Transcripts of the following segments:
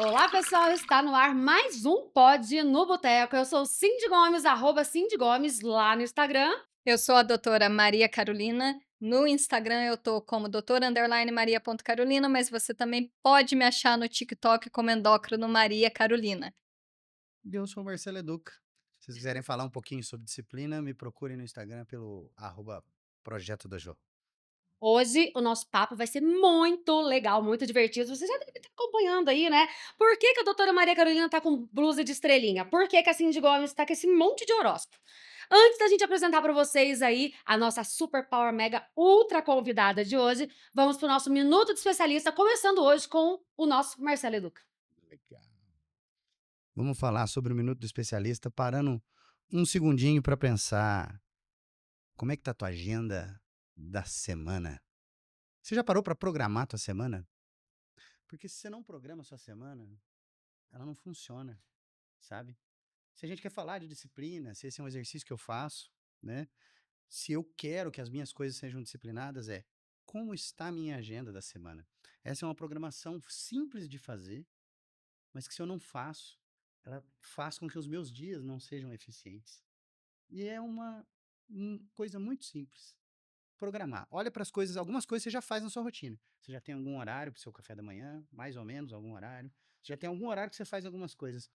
Olá, pessoal! Está no ar mais um Pod no Boteco. Eu sou Cindy Gomes, @CindyGomes, lá no Instagram. Eu sou a doutora Maria Carolina. No Instagram eu tô como doutora_maria.carolina, mas você também pode me achar no TikTok como endócrino Maria Carolina. E eu sou o Marcelo Educa. Se vocês quiserem falar um pouquinho sobre disciplina, me procurem no Instagram pelo @Projeto da Jô. Hoje o nosso papo vai ser muito legal, muito divertido. Você já deve estar acompanhando aí, né? Por que a doutora Maria Carolina tá com blusa de estrelinha? Por que a Cindy Gomes tá com esse monte de horóscopo? Antes da gente apresentar para vocês aí a nossa super power mega ultra convidada de hoje, vamos pro nosso Minuto de Especialista, começando hoje com o nosso Marcelo Educa. Legal. Vamos falar sobre o Minuto do Especialista, parando um segundinho para pensar como é que tá a tua agenda da semana. Você já parou para programar a tua semana? Porque se você não programa a sua semana, ela não funciona, sabe? Se a gente quer falar de disciplina, se esse é um exercício que eu faço, né? Se eu quero que as minhas coisas sejam disciplinadas, é como está a minha agenda da semana. Essa é uma programação simples de fazer, mas que se eu não faço, ela faz com que os meus dias não sejam eficientes. E é uma coisa muito simples. Programar. Olha para as coisas, algumas coisas você já faz na sua rotina. Você já tem algum horário para o seu café da manhã, mais ou menos algum horário. Você já tem algum horário que você faz algumas coisas.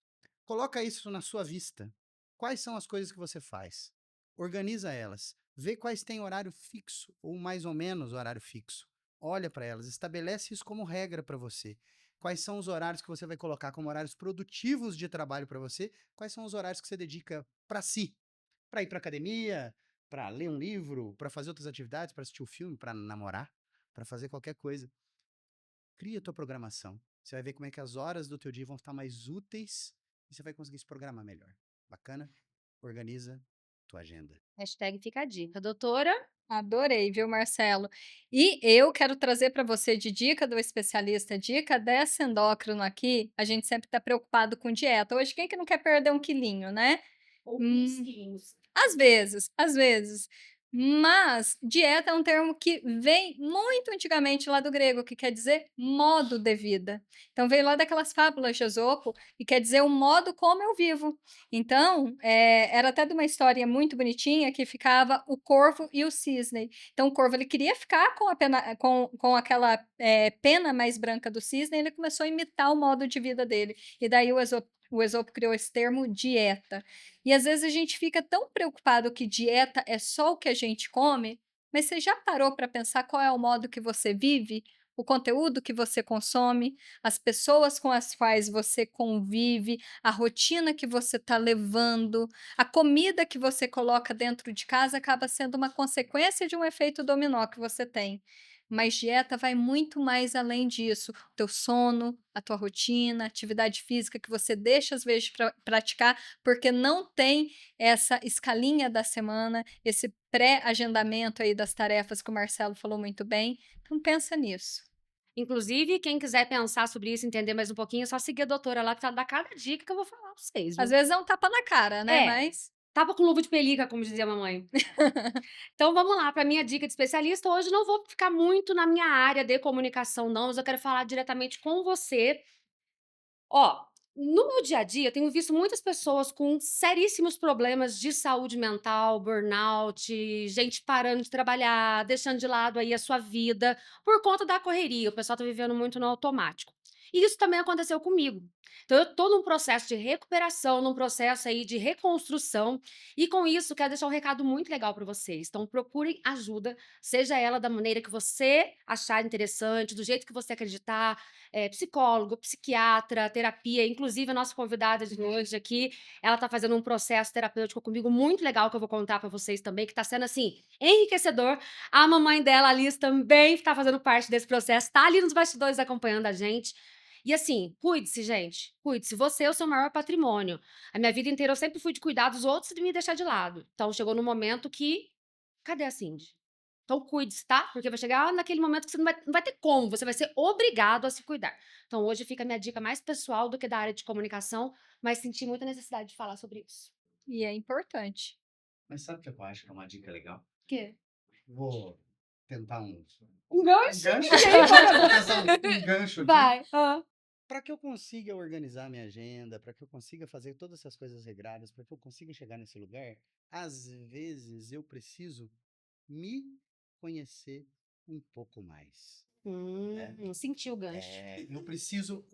Coloca isso na sua vista. Quais são as coisas que você faz? Organiza elas. Vê quais têm horário fixo ou mais ou menos horário fixo. Olha para elas, estabelece isso como regra para você. Quais são os horários que você vai colocar como horários produtivos de trabalho para você? Quais são os horários que você dedica para si? Para ir para academia, para ler um livro, para fazer outras atividades, para assistir um filme, para namorar, para fazer qualquer coisa. Cria a tua programação. Você vai ver como é que as horas do teu dia vão estar mais úteis e você vai conseguir se programar melhor. Bacana? Organiza tua agenda. Hashtag fica a dica. Doutora? Adorei, viu, Marcelo? E eu quero trazer para você de dica do especialista, dica dessa endócrino aqui. A gente sempre está preocupado com dieta. Hoje, quem é que não quer perder um quilinho, né? Ou Hum, quilos. Às vezes, às vezes. Mas dieta é um termo que vem muito antigamente lá do grego, que quer dizer modo de vida. Então veio lá daquelas fábulas de Esopo e quer dizer o modo como eu vivo. Então, era até de uma história muito bonitinha que ficava o corvo e o cisne. Então o corvo ele queria ficar com a pena, com aquela pena mais branca do cisne, e ele começou a imitar o modo de vida dele. E daí o Esopo criou esse termo dieta. E às vezes a gente fica tão preocupado que dieta é só o que a gente come, mas você já parou para pensar qual é o modo que você vive? O conteúdo que você consome, as pessoas com as quais você convive, a rotina que você está levando, a comida que você coloca dentro de casa acaba sendo uma consequência de um efeito dominó que você tem. Mas dieta vai muito mais além disso. O teu sono, a tua rotina, a atividade física que você deixa às vezes para praticar porque não tem essa escalinha da semana, esse pré-agendamento aí das tarefas que o Marcelo falou muito bem. Então pensa nisso. Inclusive, quem quiser pensar sobre isso, entender mais um pouquinho, é só seguir a doutora lá que ela dá cada dica que eu vou falar pra vocês, Às viu. vezes é um tapa na cara, né, É, mas tapa com luva de pelica, como dizia a mamãe. Então vamos lá, pra minha dica de especialista, hoje não vou ficar muito na minha área de comunicação não, mas eu quero falar diretamente com você. Ó, no meu dia a dia, eu tenho visto muitas pessoas com seríssimos problemas de saúde mental, burnout, gente parando de trabalhar, deixando de lado aí a sua vida por conta da correria. O pessoal tá vivendo muito no automático. E isso também aconteceu comigo. Então eu tô num processo de recuperação, num processo aí de reconstrução, e com isso quero deixar um recado muito legal para vocês. Então procurem ajuda, seja ela da maneira que você achar interessante, do jeito que você acreditar, psicólogo, psiquiatra, terapia. Inclusive, a nossa convidada de hoje aqui, ela tá fazendo um processo terapêutico comigo muito legal, que eu vou contar pra vocês também, que tá sendo, assim, enriquecedor. A mamãe dela, a Liz, também tá fazendo parte desse processo, tá ali nos bastidores acompanhando a gente. E assim, cuide-se, gente, cuide-se. Você é o seu maior patrimônio. A minha vida inteira eu sempre fui de cuidar dos outros e de me deixar de lado. Então chegou no momento que cadê a Cindy? Então cuide-se, tá? Porque vai chegar naquele momento que você não vai ter como, você vai ser obrigado a se cuidar. Então hoje fica a minha dica mais pessoal do que da área de comunicação, mas senti muita necessidade de falar sobre isso. e é importante. Mas sabe o que eu acho que é uma dica legal? Quê? Vou tentar um Um gancho? gancho. E aí, qual que é Vou a pensar um gancho aqui. vai. Hã. para que eu consiga organizar minha agenda, para que eu consiga fazer todas essas coisas regradas, para que eu consiga chegar nesse lugar, às vezes eu preciso me conhecer um pouco mais, né? Senti o gancho. Eu preciso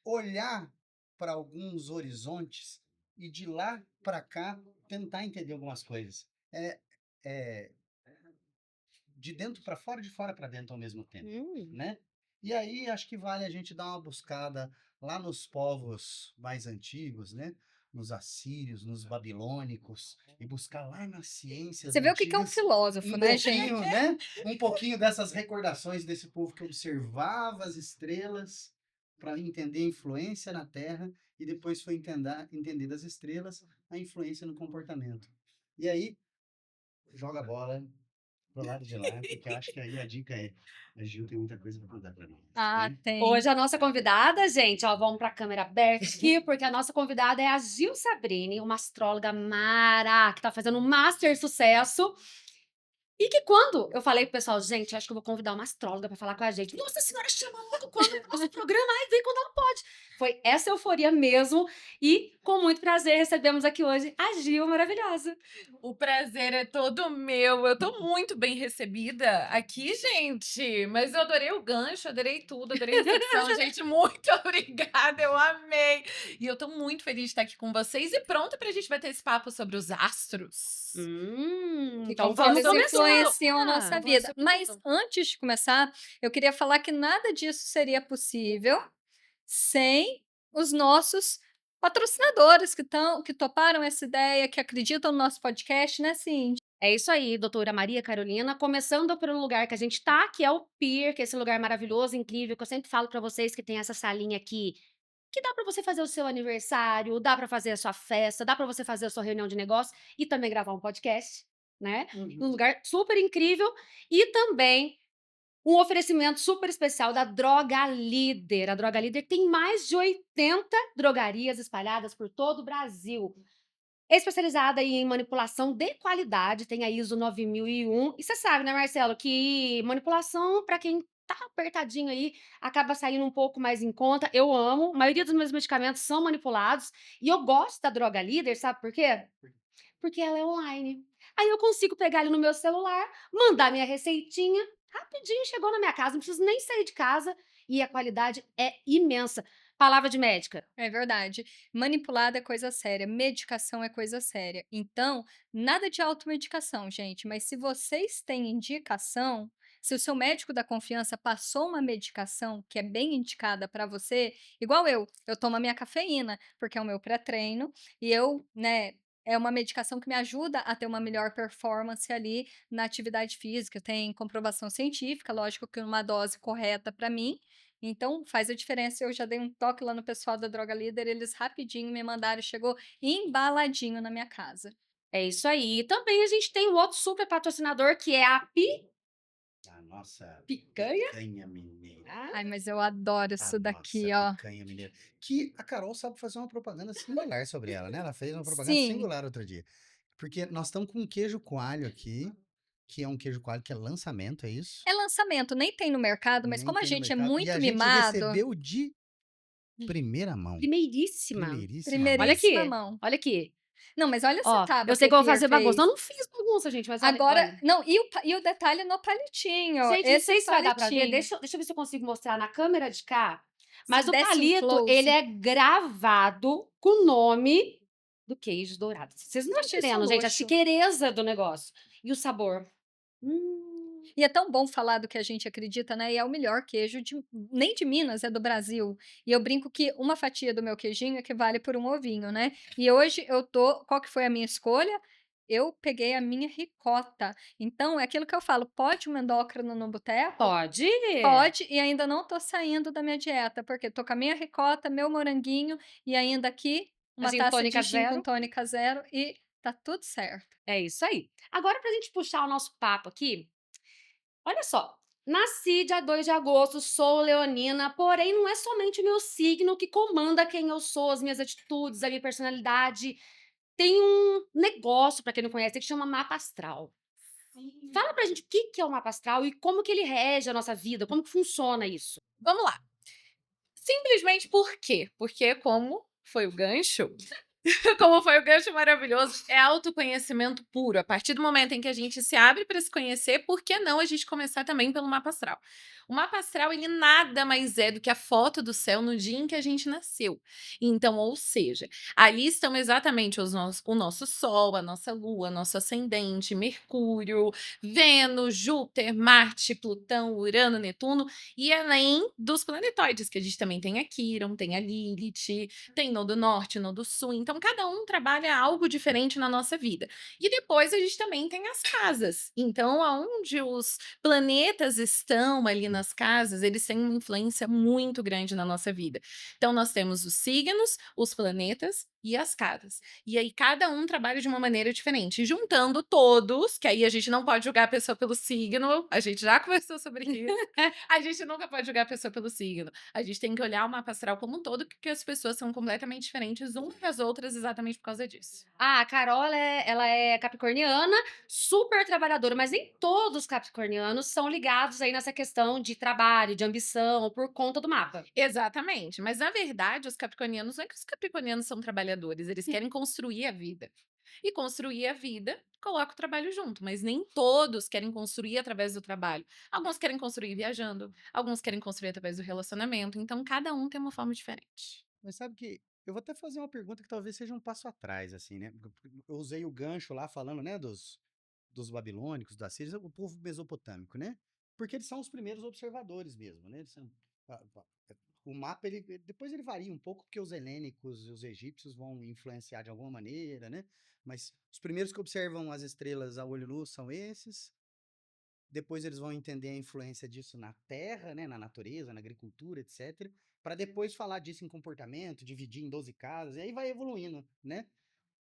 olhar para alguns horizontes e de lá para cá tentar entender algumas coisas. É de dentro para fora, de fora para dentro ao mesmo tempo, Hum. né? E aí acho que vale a gente dar uma buscada lá nos povos mais antigos, né? Nos assírios, nos babilônicos, e buscar lá nas ciências Você vê o que é um antigas filósofo, um né, gente? pouquinho, né? Um pouquinho dessas recordações desse povo que observava as estrelas para entender a influência na Terra e depois foi entender das estrelas a influência no comportamento. E aí, joga a bola pro lado de lá, porque eu acho que aí a dica é: a Gil tem muita coisa para contar para nós, Ah, hein? tem. Hoje a nossa convidada, gente, ó, vamos para a câmera aberta aqui, porque a nossa convidada é a Gil Sabrini, uma astróloga mara, que tá fazendo um master sucesso. E que quando eu falei pro pessoal, gente, acho que eu vou convidar uma astróloga para falar com a gente. Nossa senhora, chama logo quando o nosso programa, ai, vem quando ela pode. Foi essa euforia mesmo. E com muito prazer recebemos aqui hoje a Gil maravilhosa. O prazer é todo meu. Eu tô muito bem recebida aqui, gente. Mas eu adorei o gancho, adorei tudo, adorei a recepção. Gente, muito obrigada, eu amei. E eu tô muito feliz de estar aqui com vocês e pronta pra gente bater esse papo sobre os astros. E Então como vamos eles começar. influenciam a nossa Vamos vida. sobre Mas tudo. antes de começar, eu queria falar que nada disso seria possível sem os nossos patrocinadores que toparam essa ideia, que acreditam no nosso podcast, né, Cindy? É isso aí, doutora Maria Carolina, começando pelo lugar que a gente tá, que é o Pier, que é esse lugar maravilhoso, incrível, que eu sempre falo pra vocês que tem essa salinha aqui, que dá pra você fazer o seu aniversário, dá pra fazer a sua festa, dá pra você fazer a sua reunião de negócio e também gravar um podcast, né? Num lugar super incrível e também um oferecimento super especial da Droga Líder. A Droga Líder tem mais de 80 drogarias espalhadas por todo o Brasil. É especializada em manipulação de qualidade, tem a ISO 9001. E você sabe, né, Marcelo, que manipulação, para quem tá apertadinho aí, acaba saindo um pouco mais em conta. Eu amo, a maioria dos meus medicamentos são manipulados. E eu gosto da Droga Líder, sabe por quê? Porque ela é online. Aí eu consigo pegar ali no meu celular, mandar minha receitinha, rapidinho chegou na minha casa, não preciso nem sair de casa. E a qualidade é imensa. Palavra de médica. É verdade. Manipulado é coisa séria, medicação é coisa séria. Então, nada de automedicação, gente. Mas se vocês têm indicação, se o seu médico da confiança passou uma medicação que é bem indicada para você, igual eu tomo a minha cafeína, porque é o meu pré-treino, e eu, né, é uma medicação que me ajuda a ter uma melhor performance ali na atividade física. Tem comprovação científica, lógico que uma dose correta para mim. Então, faz a diferença. Eu já dei um toque lá no pessoal da Droga Líder, eles rapidinho me mandaram, chegou embaladinho na minha casa. É isso aí. E também a gente tem o outro super patrocinador, que é a A nossa Picanha. picanha mineira. Ai, mas eu adoro A isso nossa daqui, ó. picanha mineira. Que a Carol sabe fazer uma propaganda singular sobre ela, né? Ela fez uma propaganda Sim, singular outro dia. Porque nós estamos com um queijo coalho aqui, que é um queijo coalho que é lançamento, é isso? é lançamento, nem tem no mercado, mas Nem como a tem no gente é mercado. E muito a gente mimado, recebeu de primeira mão. Primeiríssima. Primeiríssima mão. Olha primeiríssima aqui, mão. olha aqui. Não, mas olha essa Ó, tábua eu que sei o que eu vou Pierre fazer bagunça. fez. Eu não fiz bagunça, gente, mas olha, Agora, olha. não, e o detalhe no palitinho, Gente, não sei esse se vai dar pra ver. palitinho. Deixa eu ver se eu consigo mostrar na câmera de cá. Mas o Desce em palito, close. ele é gravado com o nome do queijo dourado. Vocês não Eu estão achei isso entendendo, gente, a luxo. chiqueireza do negócio. E o sabor. E é tão bom falar do que a gente acredita, né? E é o melhor queijo nem de Minas, é do Brasil. E eu brinco que uma fatia do meu queijinho equivale por um ovinho, né? E hoje qual que foi a minha escolha? Eu peguei a minha ricota. Então, é aquilo que eu falo, pode um endócrino no boteco? Pode? Pode, e ainda não tô saindo da minha dieta, porque tô com a minha ricota, meu moranguinho, e ainda aqui A uma gin taça tônica de gin com zero. tônica zero e tá tudo certo. É isso aí. Agora, pra gente puxar o nosso papo aqui, olha só. Nasci dia 2 de agosto, sou leonina, porém não é somente o meu signo que comanda quem eu sou, as minhas atitudes, a minha personalidade. Tem um negócio, pra quem não conhece, que chama mapa astral. Fala pra gente o que é o mapa astral e como que ele rege a nossa vida, como que funciona isso. Vamos lá. Simplesmente por quê? Porque como foi o gancho, como foi o gancho maravilhoso, é autoconhecimento puro. A partir do momento em que a gente se abre para se conhecer, por que não a gente começar também pelo mapa astral? O mapa astral, ele nada mais é do que a foto do céu no dia em que a gente nasceu. Então, ou seja, ali estão exatamente o nosso Sol, a nossa Lua, nosso ascendente, Mercúrio, Vênus, Júpiter, Marte, Plutão, Urano, Netuno, e além dos planetóides, que a gente também tem a Quirón, tem a Lilith, tem Nodo Norte, Nodo Sul, então cada um trabalha algo diferente na nossa vida. E depois a gente também tem as casas. Então, aonde os planetas estão ali nas casas, eles têm uma influência muito grande na nossa vida. Então, nós temos os signos, os planetas e as casas. E aí, cada um trabalha de uma maneira diferente. E juntando todos, que aí a gente não pode julgar a pessoa pelo signo, a gente já conversou sobre isso. A gente nunca pode julgar a pessoa pelo signo. A gente tem que olhar o mapa astral como um todo, porque as pessoas são completamente diferentes umas das outras exatamente por causa disso. Ah, a Carol, ela é capricorniana, super trabalhadora, mas nem todos os capricornianos são ligados aí nessa questão de trabalho, de ambição, por conta do mapa. Exatamente. Mas, na verdade, os capricornianos não é que os capricornianos são trabalhadores, eles querem construir a vida. E construir a vida coloca o trabalho junto, mas nem todos querem construir através do trabalho. Alguns querem construir viajando, alguns querem construir através do relacionamento, então cada um tem uma forma diferente. Mas sabe que eu vou até fazer uma pergunta que talvez seja um passo atrás, assim, né? Porque eu usei o gancho lá falando, né, dos babilônicos, da Síria, o povo mesopotâmico, né? Porque eles são os primeiros observadores mesmo, né? Eles são, o mapa, depois ele varia um pouco, porque os helênicos e os egípcios vão influenciar de alguma maneira, né? Mas os primeiros que observam as estrelas a olho nu são esses. Depois eles vão entender a influência disso na terra, né, na natureza, na agricultura, etc. Para depois falar disso em comportamento, dividir em 12 casas, e aí vai evoluindo, né?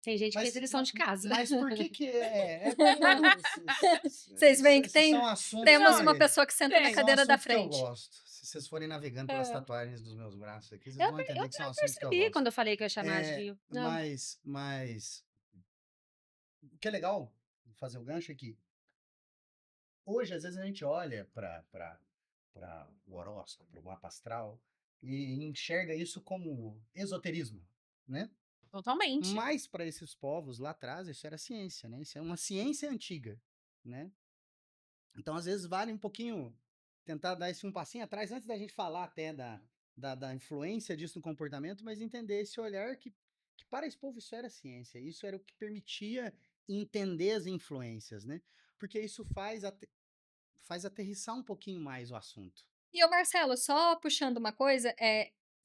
Tem gente que fez Mas, lição de casa. mas por que que é porque Vocês veem que esses são assuntos temos Não, uma que pessoa que senta na tem. são cadeira da assuntos que eu frente. gosto. Se vocês forem navegando pelas É. tatuagens dos meus braços aqui, vocês Eu, vão entender que são eu assuntos que eu percebi gosto. quando eu falei que eu ia chamar É, de... Não. mas o que é legal fazer o gancho é que hoje, às vezes, a gente olha para o horóscopo, para o mapa astral, e enxerga isso como esoterismo, né? Totalmente. Mas para esses povos lá atrás, isso era ciência, né? Isso é uma ciência antiga, né? Então, às vezes, vale um pouquinho tentar dar esse um passinho atrás, antes da gente falar até da influência disso no comportamento, mas entender esse olhar que para esse povo isso era ciência, isso era o que permitia entender as influências, né? Porque isso faz aterrissar um pouquinho mais o assunto. E o Marcelo, só puxando uma coisa,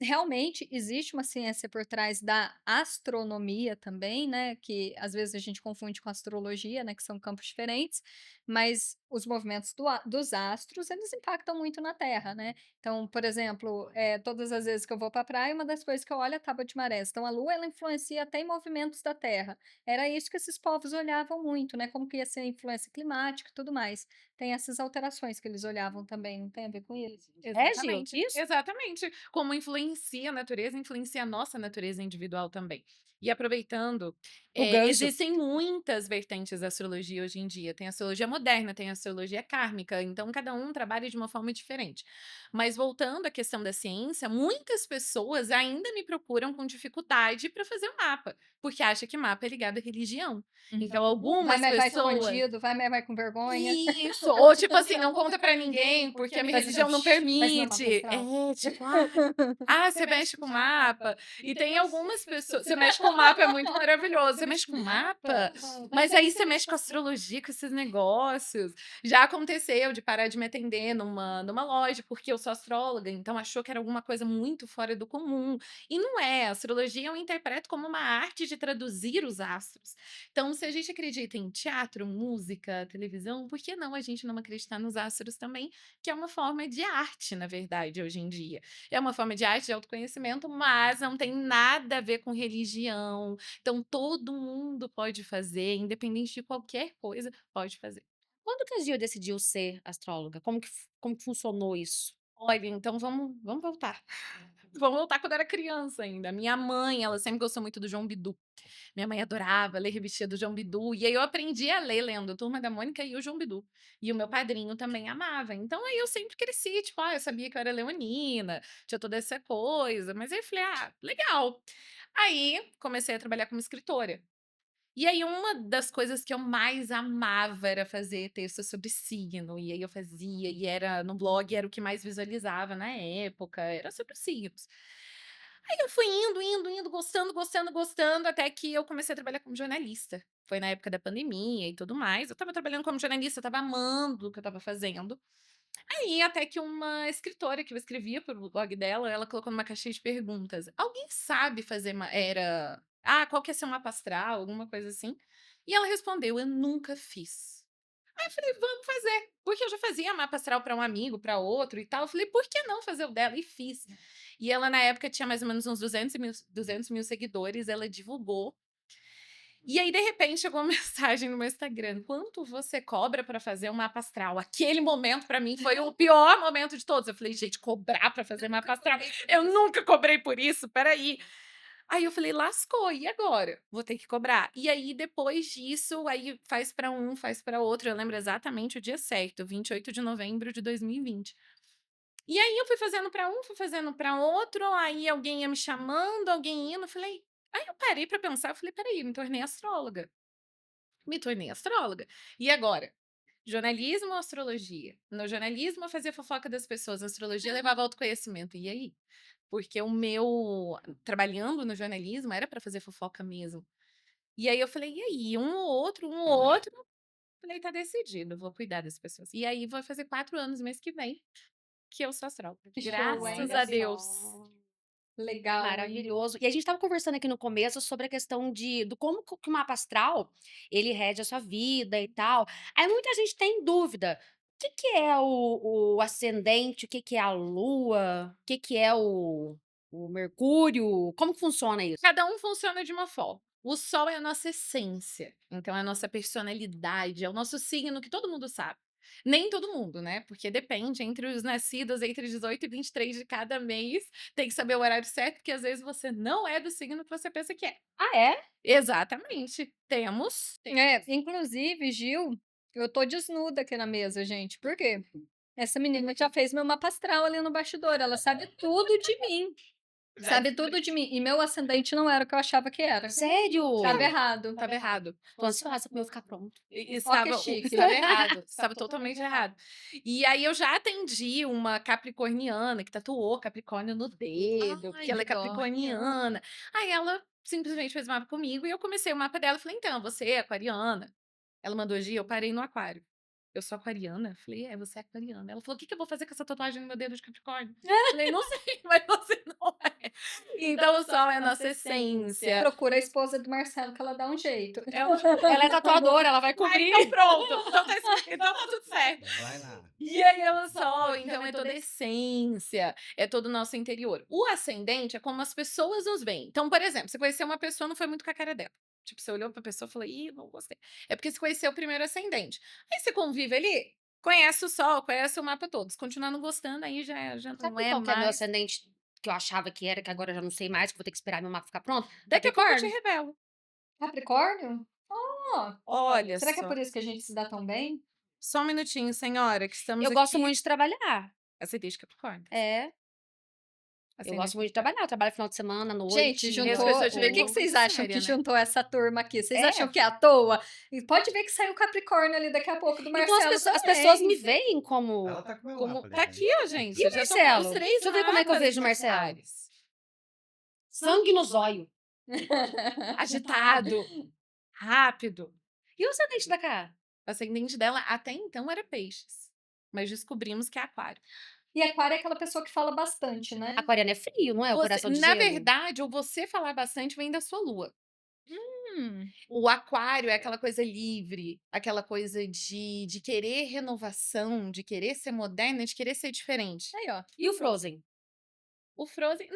realmente existe uma ciência por trás da astronomia também, né, que às vezes a gente confunde com astrologia, né, que são campos diferentes, mas os movimentos dos astros, eles impactam muito na Terra, né. Então, por exemplo, todas as vezes que eu vou para a praia, uma das coisas que eu olho é a tábua de marés. Então a Lua, ela influencia até em movimentos da Terra. Era isso que esses povos olhavam muito, né, como que ia ser a influência climática e tudo mais. Tem essas alterações que eles olhavam também, não tem a ver com isso? É, Gil? Exatamente, Isso? exatamente. Como influencia a natureza, influencia a nossa natureza individual também. E aproveitando, O gancho. existem muitas vertentes da astrologia hoje em dia. Tem a astrologia moderna, tem a astrologia kármica, então cada um trabalha de uma forma diferente. Mas voltando à questão da ciência, muitas pessoas ainda me procuram com dificuldade para fazer o mapa, porque acha que mapa é ligado à religião. Então, Vai, algumas mas vai pessoas. escondido, vai, mas vai com vergonha. Isso, ou tipo assim, não conta pra ninguém, porque a minha Faz assim, religião não faz meu mapa permite. astral. É, tipo, você mexe com mapa. E tem algumas pessoas. Você mexe com mapa, é muito maravilhoso. Você mexe com mapa, mas aí você mexe com astrologia, com esses negócios. Já aconteceu de parar de me atender numa loja, porque eu sou astróloga, então achou que era alguma coisa muito fora do comum. E não é. A astrologia eu interpreto como uma arte de traduzir os astros. Então, se a gente acredita em teatro, música, televisão, por que não a gente não acreditar nos astros também, que é uma forma de arte, na verdade, hoje em dia. É uma forma de arte de autoconhecimento, mas não tem nada a ver com religião. Então, todo mundo pode fazer, independente de qualquer coisa, pode fazer. Quando que a Gil decidiu ser astróloga? Como que funcionou isso? Olha, então vamos voltar. Vamos voltar quando eu era criança ainda. Minha mãe, ela sempre gostou muito do João Bidu. Minha mãe adorava ler revistinha do João Bidu, e aí eu aprendi a ler lendo Turma da Mônica e o João Bidu. E o meu padrinho também amava. Então aí eu sempre cresci, tipo, eu sabia que eu era leonina, tinha toda essa coisa, mas aí eu falei: "Ah, legal". Aí comecei a trabalhar como escritora. E aí uma das coisas que eu mais amava era fazer texto sobre signo, e aí eu fazia, e era no blog, era o que mais visualizava na época, era sobre os signos. Aí eu fui indo, indo, indo, gostando, gostando, gostando, até que eu comecei a trabalhar como jornalista. Foi na época da pandemia e tudo mais. Eu estava trabalhando como jornalista, estava amando o que eu estava fazendo. Aí até que uma escritora que eu escrevia para o blog dela, ela colocou numa caixinha de perguntas: "Alguém sabe fazer qual que é seu mapa astral?", alguma coisa assim. E ela respondeu: "Eu nunca fiz". Aí eu falei: "Vamos fazer", porque eu já fazia mapa astral para um amigo, para outro e tal. Eu falei: "Por que não fazer o dela?", e fiz. E ela na época tinha mais ou menos uns 200.000 seguidores, ela divulgou. E aí, de repente, chegou uma mensagem no meu Instagram: "Quanto você cobra pra fazer um mapa astral?". Aquele momento pra mim foi o pior momento de todos. Eu falei: "Gente, cobrar pra fazer mapa astral? Eu nunca cobrei por isso, espera aí". Aí eu falei: "Lascou, e agora? Vou ter que cobrar". E aí, depois disso, aí faz pra um, faz pra outro. Eu lembro exatamente o dia certo, 28 de novembro de 2020. E aí eu fui fazendo pra um, fui fazendo pra outro, aí alguém ia me chamando, alguém indo, eu falei aí eu parei pra pensar, eu falei: "Espera aí, me tornei astróloga". Me tornei astróloga. E agora? Jornalismo ou astrologia? No jornalismo eu fazia fofoca das pessoas, na astrologia eu levava autoconhecimento. E aí? Porque o meu trabalhando no jornalismo era para fazer fofoca mesmo. E aí eu falei: "E aí? Um ou outro". Falei: "Tá decidido, vou cuidar das pessoas". E aí vai fazer 4 anos mês que vem que eu sou astróloga. Que show, hein? Graças Olha a Deus. só. Legal, hein? Maravilhoso. E a gente estava conversando aqui no começo sobre a questão do como que o mapa astral, ele rege a sua vida e tal. Aí muita gente tem dúvida. O que que é o ascendente? O que que é a lua? O que que é o Mercúrio? Como que funciona isso? Cada um funciona de uma forma. O sol é a nossa essência, então é a nossa personalidade, é o nosso signo que todo mundo sabe. Nem todo mundo, né? Porque depende, entre os nascidos entre 18 e 23 de cada mês, tem que saber o horário certo, porque às vezes você não é do signo que você pensa que é. Ah, é? Exatamente. Temos. Inclusive, Gil, eu tô desnuda aqui na mesa, gente. Por quê? Essa menina já fez meu mapa astral ali no bastidor. Ela sabe tudo de mim. Sabe tudo de mim. E meu ascendente não era o que eu achava que era. Sério? Estava errado. Estava errado. Tô ansiosa pro meu ficar pronto. Ó que chique. Estava errado, estava totalmente errado. E aí eu já atendi uma capricorniana que tatuou Capricórnio no dedo, Ai, porque ela é que dó. capricorniana. Aí ela simplesmente fez o mapa comigo e eu comecei o mapa dela. Falei: "Então, você é aquariana?". Ela mandou: "Gi, eu parei no aquário". "Eu sou aquariana?". Falei: "É, você é aquariana". Ela falou: "O que que eu vou fazer com essa tatuagem no meu dedo de Capricórnio?". Falei: "Não sei, mas você não é". Então o sol é a nossa essência. Procura a esposa do Marcelo que ela dá um jeito. Ela é tatuadora, ela vai Ah, cobrir. então pronto. Então tá escrito, então tá tudo certo. Vai lá. E aí é o sol, então é toda a essência, é todo o nosso interior. O ascendente é como as pessoas nos veem. Então, por exemplo, você conheceu uma pessoa, não foi muito com a cara dela. Tipo, você olhou pra pessoa e falou: "Ih, não gostei". É porque você conheceu o primeiro ascendente. Aí você convive ali, conhece o sol, conhece o mapa todo. Se continuar não gostando, aí já não Sabe é qual que é meu mais. ascendente que eu achava que era, que agora eu já não sei mais, que eu vou ter que esperar meu mapa ficar pronto? Daqui a pouco eu te Capricórnio. revelo. Capricórnio? Oh, Olha será que é só. por isso que a gente se dá tão bem? Só um minutinho, senhora, que estamos Eu aqui. gosto muito de trabalhar. Ascendente Capricórnio. É, eu Ascendente gosto muito de trabalhar. Eu trabalho final de semana, à Gente, noite. E as juntou. pessoas te O veem que como vocês muito acham séria, que né? juntou essa turma aqui? Vocês É. acham que é à toa? E pode ver que saiu Capricórnio ali daqui a pouco do Então Marcelo as pessoas também. me veem como. Ela tá com o meu Como mapa ali, tá gente. aqui, ó, gente. E o Já são Marcelo? os 3 Deixa eu ver como é que eu mapas vejo o Marcelo. mares. Sangue no zóio. Agitado, rápido. E o ascendente da cara? O ascendente dela até então era peixes, mas descobrimos que é aquário. E aquário é aquela pessoa que fala bastante, né? Aquariano é frio, não é? O coração de Na gelo. verdade, o você falar bastante vem da sua lua. Hum, O aquário é aquela coisa livre, aquela coisa de querer renovação, de querer ser moderna, de querer ser diferente. aí, ó. E o Frozen? O Frozen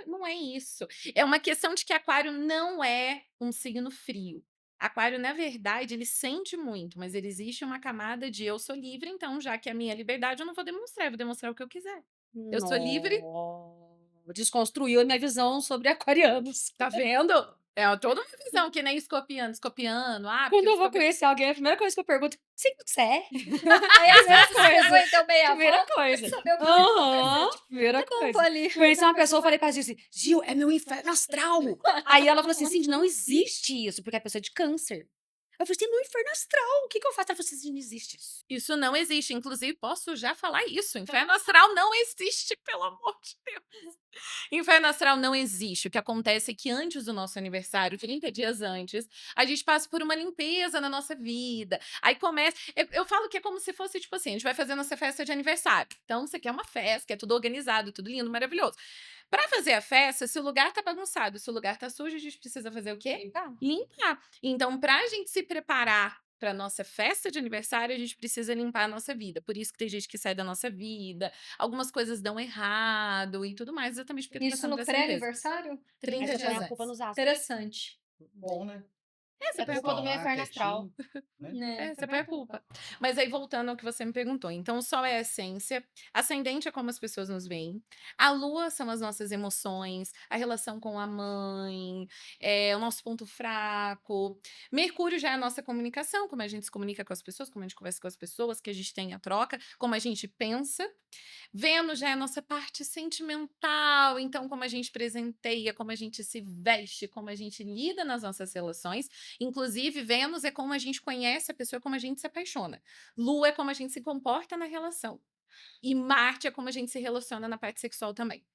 não é isso. É uma questão de que aquário não é um signo frio. Aquário, na verdade, ele sente muito, mas ele existe uma camada de eu sou livre, então já que é a minha liberdade, eu não vou demonstrar, eu vou demonstrar o que eu quiser. Eu sou livre. Desconstruiu a minha visão sobre aquarianos. Tá vendo? É toda uma visão, que nem escorpiano. Escorpiano, Quando porque eu vou conhecer alguém, a primeira coisa que eu pergunto: "Signo que você é?" Aí às vezes você coisa. aguentou meia Primeira volta, coisa. saber o que Aham, primeira tá bom, coisa. vou ali. Conheci uma pessoa, eu falei pra Gil assim: "Gil, é meu inferno astral." Aí ela falou assim: "Cindy, não existe isso, porque a pessoa é de câncer." Eu falei assim: "Meu inferno astral, o que que eu faço?" Ela falou assim: "Cindy, não existe isso." Isso não existe. Inclusive, posso já falar isso. Inferno astral não existe, pelo amor de Deus. Inferno astral não existe. O que acontece é que antes do nosso aniversário, 30 dias antes, a gente passa por uma limpeza na nossa vida. Aí começa. Eu falo que é como se fosse, tipo assim, a gente vai fazer nossa festa de aniversário. Então, você quer uma festa, quer tudo organizado, tudo lindo, maravilhoso. Pra fazer a festa, se o lugar tá bagunçado, se o lugar tá sujo, a gente precisa fazer o quê? Limpar. Então, pra gente se preparar pra nossa festa de aniversário, a gente precisa limpar a nossa vida. Por isso que tem gente que sai da nossa vida, algumas coisas dão errado e tudo mais, exatamente porque tá Isso passando no por essa limpeza. pré-aniversário? 30 Essa dias foi a culpa antes. nos astros. Interessante. Bom, né? Essa É foi a culpa do culpa. meu inferno astral. Né? Essa foi a culpa. Mas aí, voltando ao que você me perguntou. Então, o sol é a essência, ascendente é como as pessoas nos veem, a lua são as nossas emoções, a relação com a mãe, o nosso ponto fraco. Mercúrio já é a nossa comunicação, como a gente se comunica com as pessoas, como a gente conversa com as pessoas, que a gente tem a troca, como a gente pensa. Vênus já é a nossa parte sentimental, então como a gente presenteia, como a gente se veste, como a gente lida nas nossas relações. Inclusive, Vênus é como a gente conhece a pessoa, como a gente se apaixona. Lua é como a gente se comporta na relação. E Marte é como a gente se relaciona na parte sexual também.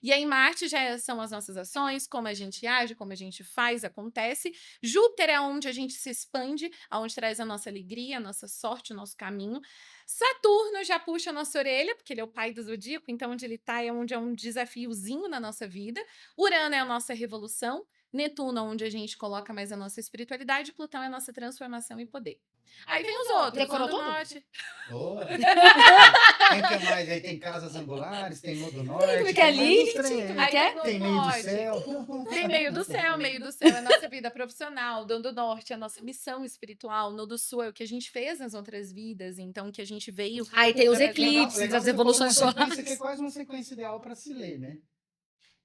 E aí, Marte são as nossas ações, como a gente age, como a gente faz, acontece. Júpiter é onde a gente se expande, aonde traz a nossa alegria, a nossa sorte, o nosso caminho. Saturno já puxa a nossa orelha, porque ele é o pai do zodíaco, então onde ele está é onde é um desafiozinho na nossa vida. Urano é a nossa revolução. Netuno, onde a gente coloca mais a nossa espiritualidade. Plutão é a nossa transformação e poder. Aí vem os outros. Decorou o do tudo? norte. Boa. Quem que é mais aí? Tem casas angulares, tem Nodo Norte. Como é que é tem mais uns Lilith? trem aí. Como é que é? Tem meio do céu. Tem meio do céu, meio do céu é a nossa vida profissional, do norte é a nossa missão espiritual, no do sul é o que a gente fez nas outras vidas, então que a gente veio. Aí tem os Legal, eclipses, Legal as que você falou uma evoluções sequência solares. que é quase uma sequência ideal para se ler, né?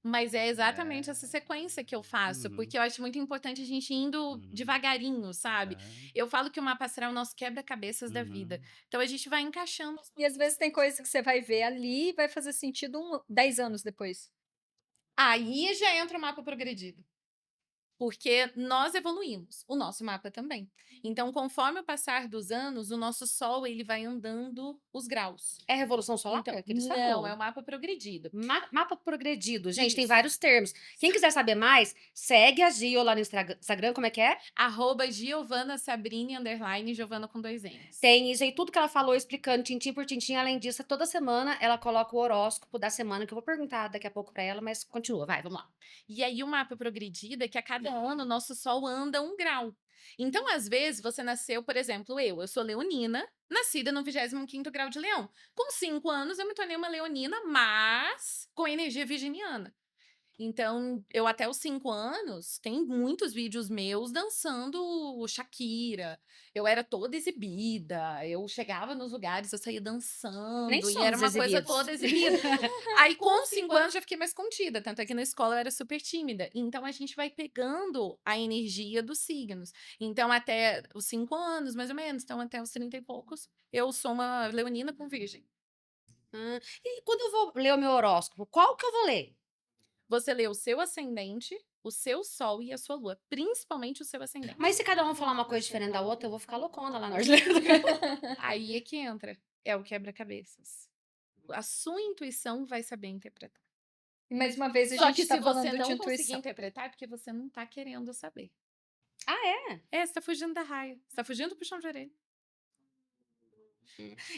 Mas é exatamente essa sequência que eu faço, Uhum. porque eu acho muito importante a gente ir indo devagarinho, sabe? Eu falo que o mapa astral é o nosso quebra-cabeças da vida. Então a gente vai encaixando. E às vezes tem coisa que você vai ver ali e vai fazer sentido 10 anos depois. Aí já entra o mapa progredido. Porque nós evoluímos, o nosso mapa também. Então, conforme o passar dos anos, o nosso Sol ele vai andando os graus. É revolução solar? Então, É que eles não, falam. é o mapa progredido. Mapa progredido. Gente, tem Isso. vários termos. Quem quiser saber mais, segue a Gio lá no Instagram, como é que é? @Giovana Sabrini _ Giovana com 2 N's. Tem isso aí, tudo que ela falou, explicando tintim por tintim. Além disso, toda semana ela coloca o horóscopo da semana, que eu vou perguntar daqui a pouco pra ela, mas continua, vai, vamos lá. E aí, o mapa progredido é que a cada ano o nosso Sol anda 1 grau. Então, às vezes, você nasceu, por exemplo, eu sou leonina, nascida no 25º grau de Leão. Com 5 anos, eu me tornei uma leonina, mas com energia virginiana. Então, eu até os 5 anos, tem muitos vídeos meus dançando Shakira. Eu era toda exibida, eu chegava nos lugares, eu saía dançando, Nem e somos era uma coisa exibidos. toda exibida. Aí, com 5 anos, já fiquei mais contida, tanto é que na escola eu era super tímida. Então, a gente vai pegando a energia dos signos. Então, até os 5 anos, mais ou menos, então até os 30 e poucos, eu sou uma leonina com virgem. E quando eu vou ler o meu horóscopo, qual que eu vou ler? Você lê o seu ascendente, o seu sol e a sua lua, principalmente o seu ascendente. Mas se cada um falar uma coisa diferente da outra, eu vou ficar loucona lá na hora de ler. Aí é que entra, é o quebra-cabeças. A sua intuição vai saber interpretar. E mais uma vez a Só gente que está se falando você de não conseguir intuição. interpretar, é porque você não tá querendo saber. Ah, é? Você tá fugindo da raia, você tá fugindo do puxão de orelha.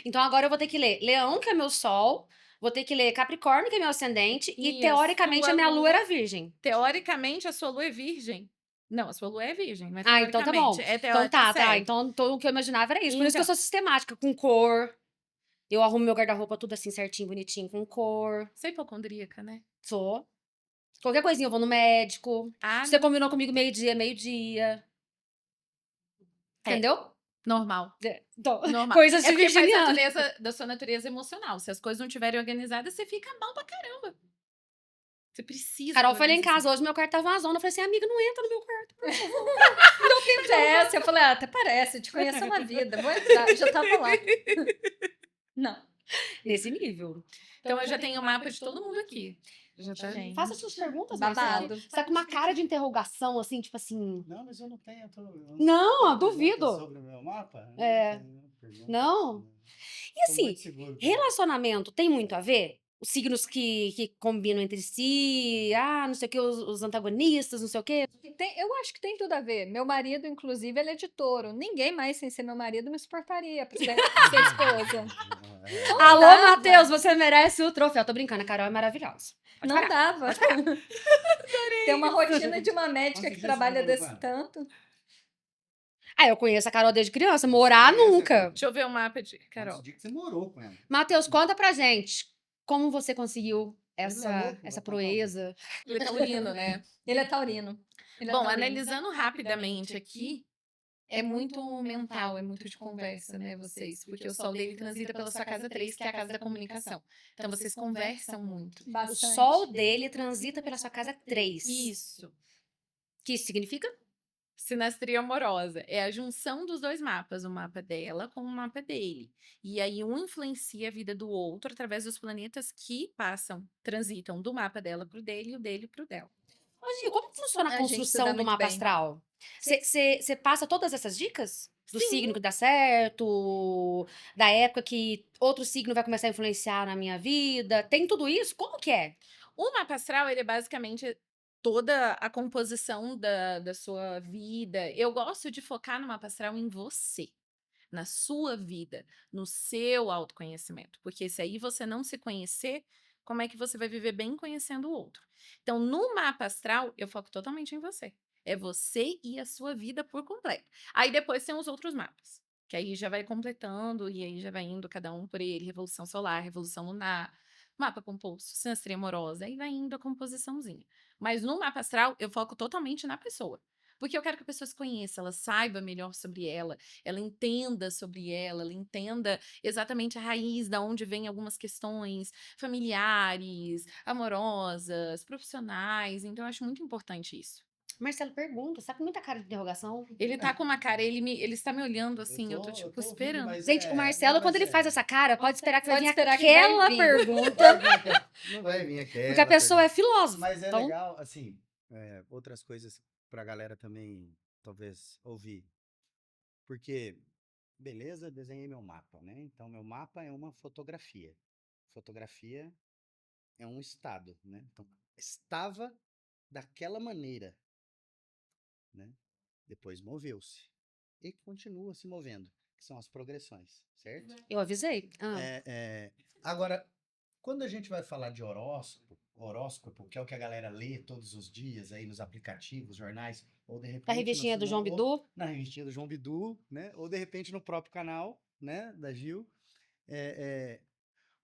Então agora eu vou ter que ler Leão, que é meu sol, vou ter que ler Capricórnio, que é meu ascendente, e Isso, teoricamente sua a minha lua. lua era virgem. Teoricamente, a sua lua é virgem. Não, a sua lua é virgem, mas Ah, então tá bom. teoricamente. Então tá. Segue. Então o que eu imaginava era isso. Por isso que eu Então. sou sistemática, com cor. Eu arrumo meu guarda-roupa tudo assim, certinho, bonitinho, com cor. Você é hipocondríaca, né? Sou. Qualquer coisinha eu vou no médico. Ah, Você combinou comigo meio-dia, meio-dia. É. Entendeu? Normal. Então, Normal. coisas É de porque faz virginiano. da sua natureza emocional. Se as coisas não estiverem organizadas, você fica mal pra caramba. Você precisa Carol da foi lá em organização. casa hoje, meu quarto tava uma zona. Eu falei assim, amiga, não entra no meu quarto. Parece, eu falei, até parece, eu te conheço há uma vida, vou entrar, já tava lá. Não. Nesse nível. Então eu já tenho o mapa de todo mundo aqui. Já tá... Gente. Faça suas perguntas, Babado. Marcelo. Você tá com uma cara de interrogação, assim, tipo assim... Não, mas eu não tenho. Eu Não, tenho duvido. perguntas sobre o meu mapa? Eu É. não tenho perguntas, Não? E Tô assim, muito seguro. relacionamento tem muito a ver? Os signos que combinam entre si, não sei o que, os antagonistas, não sei o quê. Eu acho que tem tudo a ver. Meu marido, inclusive, ele é de touro. Ninguém mais, sem ser meu marido, me suportaria pra ser esposa. Não Alô, dava. Matheus, você merece o troféu. Tô brincando, a Carol é maravilhosa. Pode Não parar. dava. Tem uma rotina de uma médica Quantos que dias você trabalha namorou com desse ela? tanto. Eu conheço a Carol desde criança, morar Conhece nunca. agora? Deixa eu ver o mapa de Carol. Quantos dias que você morou com ela? Matheus, conta pra gente como você conseguiu Ele é essa louco, vai essa contar proeza. Ele é taurino, né? Ele é taurino. Ele é Bom, taurino. analisando rapidamente aqui, é muito mental, é muito de conversa, né, vocês? Porque o sol dele transita pela sua casa 3, que é a casa da comunicação. Então, vocês conversam muito. O Bastante. sol dele transita pela sua casa 3. Isso. Que isso significa? Sinastria amorosa. É a junção dos dois mapas, o mapa dela com o mapa dele. E aí, um influencia a vida do outro através dos planetas que transitam do mapa dela pro dele e o dele pro dela. Ô, Gi, como que funciona a A gente se construção dá do muito mapa bem. astral? Você passa todas essas dicas? Do Sim. signo que dá certo, da época que outro signo vai começar a influenciar na minha vida. Tem tudo isso? Como que é? O mapa astral, ele é basicamente toda a composição da sua vida. Eu gosto de focar no mapa astral em você, na sua vida, no seu autoconhecimento. Porque se aí você não se conhecer, como é que você vai viver bem conhecendo o outro? Então, no mapa astral, eu foco totalmente em você. É você e a sua vida por completo. Aí depois tem os outros mapas, que aí já vai completando e aí já vai indo cada um por ele, revolução solar, revolução lunar, mapa composto, sinastria amorosa, aí vai indo a composiçãozinha. Mas no mapa astral, eu foco totalmente na pessoa. Porque eu quero que a pessoa se conheça, ela saiba melhor sobre ela entenda sobre ela entenda exatamente a raiz da onde vem algumas questões familiares, amorosas, profissionais. Então, eu acho muito importante isso. Marcelo pergunta, você tá com muita cara de interrogação. Ele tá com uma cara, ele está me olhando assim, eu tô Eu tipo tô ouvindo, esperando. mas Gente, o Marcelo, quando ele faz essa cara, pode esperar que vai Pode vir esperar que vai aquela vir. pergunta, Não vai vir aquela porque a pessoa é pergunta. filósofa. Mas é Então, legal, assim, outras coisas pra galera também, talvez, ouvir. Porque, beleza, desenhei meu mapa, né? Então, meu mapa é uma fotografia. Fotografia é um estado, né? Então, estava daquela maneira, né? Depois moveu-se e continua se movendo, que são as progressões, certo? eu avisei. Agora, quando a gente vai falar de horóscopo, que é o que a galera lê todos os dias aí nos aplicativos, jornais, ou de repente Da revistinha do João ou Bidu. na revistinha do João Bidu, né? Ou de repente no próprio canal, né, da Gil,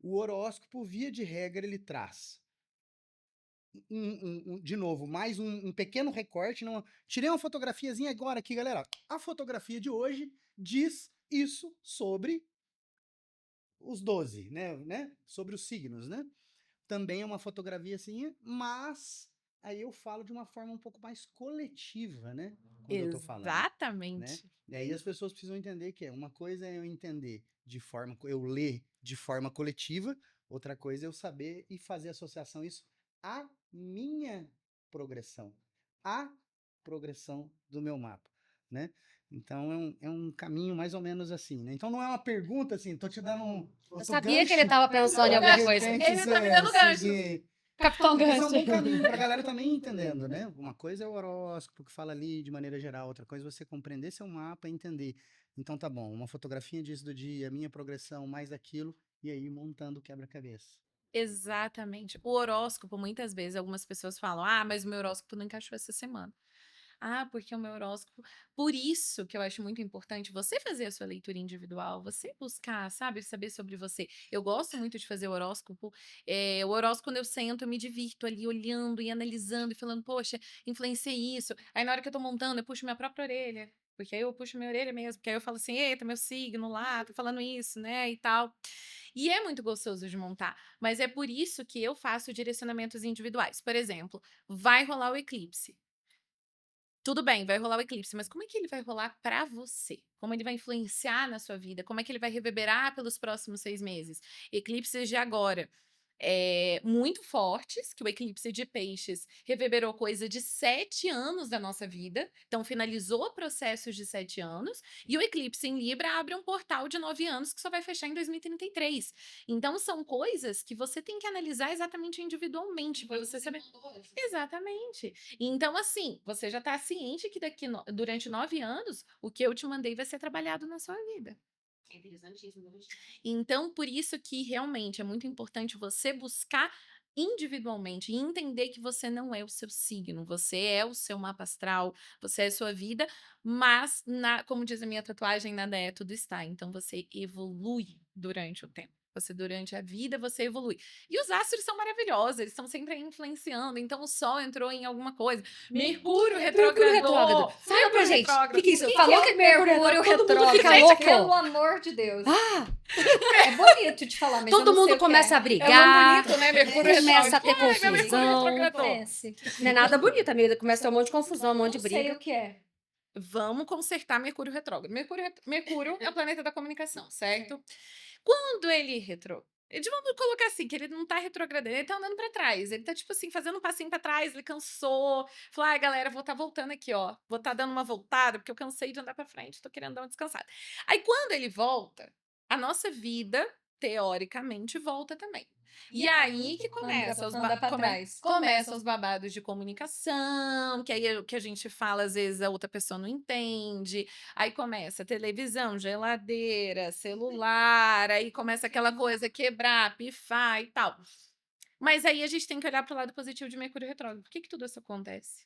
o horóscopo, via de regra, ele traz de novo, mais um pequeno recorte. Não, tirei uma fotografiazinha agora aqui, galera. A fotografia de hoje diz isso sobre os 12, né? Sobre os signos, né? Também é uma fotografia assim, mas aí eu falo de uma forma um pouco mais coletiva, né? Quando eu tô falando, né? Exatamente. E aí as pessoas precisam entender que uma coisa é eu entender eu ler de forma coletiva, outra coisa é eu saber e fazer associação isso à minha progressão, à progressão do meu mapa, né? Então é um caminho mais ou menos assim, né? Então não é uma pergunta assim, tô te dando Eu sabia que ele tava pensando em alguma coisa. Ele tá me dando gancho. Capitão Mas é um bom Gancho. caminho pra galera também entendendo, né? Uma coisa é o horóscopo que fala ali de maneira geral, outra coisa é você compreender seu mapa e entender. Então tá bom, uma fotografia disso do dia, minha progressão, mais aquilo, e aí montando o quebra-cabeça. Exatamente. O horóscopo, muitas vezes, algumas pessoas falam: ah, mas o meu horóscopo não encaixou essa semana. Ah, porque o meu horóscopo. Por isso que eu acho muito importante você fazer a sua leitura individual, você buscar, sabe, saber sobre você. Eu gosto muito de fazer o horóscopo. O horóscopo, quando eu sento, eu me divirto ali olhando e analisando e falando, poxa, influenciei isso. Aí na hora que eu tô montando, eu puxo minha própria orelha. Porque aí eu puxo minha orelha mesmo, porque aí eu falo assim, eita, meu signo lá, tá falando isso, né, e tal. E é muito gostoso de montar, mas é por isso que eu faço direcionamentos individuais. Por exemplo, vai rolar o eclipse. Tudo bem, vai rolar o eclipse, mas como é que ele vai rolar para você? Como ele vai influenciar na sua vida? Como é que ele vai reverberar pelos próximos 6 meses? Eclipses de agora, muito fortes, que o eclipse de Peixes reverberou coisa de 7 anos da nossa vida, então finalizou processos de 7 anos, e o eclipse em Libra abre um portal de 9 anos que só vai fechar em 2033. Então são coisas que você tem que analisar exatamente individualmente para você saber. Exatamente. Então, assim, você já está ciente que durante 9 anos, o que eu te mandei vai ser trabalhado na sua vida. Interessantíssimo. Então, por isso que realmente é muito importante você buscar individualmente e entender que você não é o seu signo, você é o seu mapa astral, você é a sua vida, mas, como diz a minha tatuagem, nada é, tudo está. Então, você evolui durante o tempo. Durante a vida, você evolui. E os astros são maravilhosos, eles estão sempre aí influenciando. Então, o Sol entrou em alguma coisa. Mercúrio retrogradou. Fala pra gente, o que é isso? Que Falou que que é Mercúrio Mercúrio retrógrado, todo mundo fica retrógrado? Pelo louco. amor de Deus. Ah, É bonito de falar, mas eu todo não sei mundo o que começa a É muito brigar, bonito, né? Mercúrio começa a ter retrógrado. Ai, meu Mercúrio confusão. retrogradou. Pense. Não é nada bonito, amiga. Começa a ter um monte de confusão, um monte de Não sei briga. o que é. Vamos consertar Mercúrio retrógrado. Mercúrio é o planeta da comunicação, certo? Quando ele vamos colocar assim, que ele não tá retrogradando, ele tá andando pra trás. Ele tá, tipo assim, fazendo um passinho pra trás, ele cansou. Falou, ai, galera, vou tá voltando aqui, ó. Vou tá dando uma voltada, porque eu cansei de andar pra frente, tô querendo dar uma descansada. Aí, quando ele volta, a nossa vida, teoricamente, volta também. E aí que começa anda pra trás. começam os babados de comunicação, que aí é o que a gente fala, às vezes a outra pessoa não entende. Aí começa televisão, geladeira, celular, aí começa aquela coisa quebrar, pifar e tal. Mas aí a gente tem que olhar para o lado positivo de Mercúrio retrógrado. Por que que tudo isso acontece?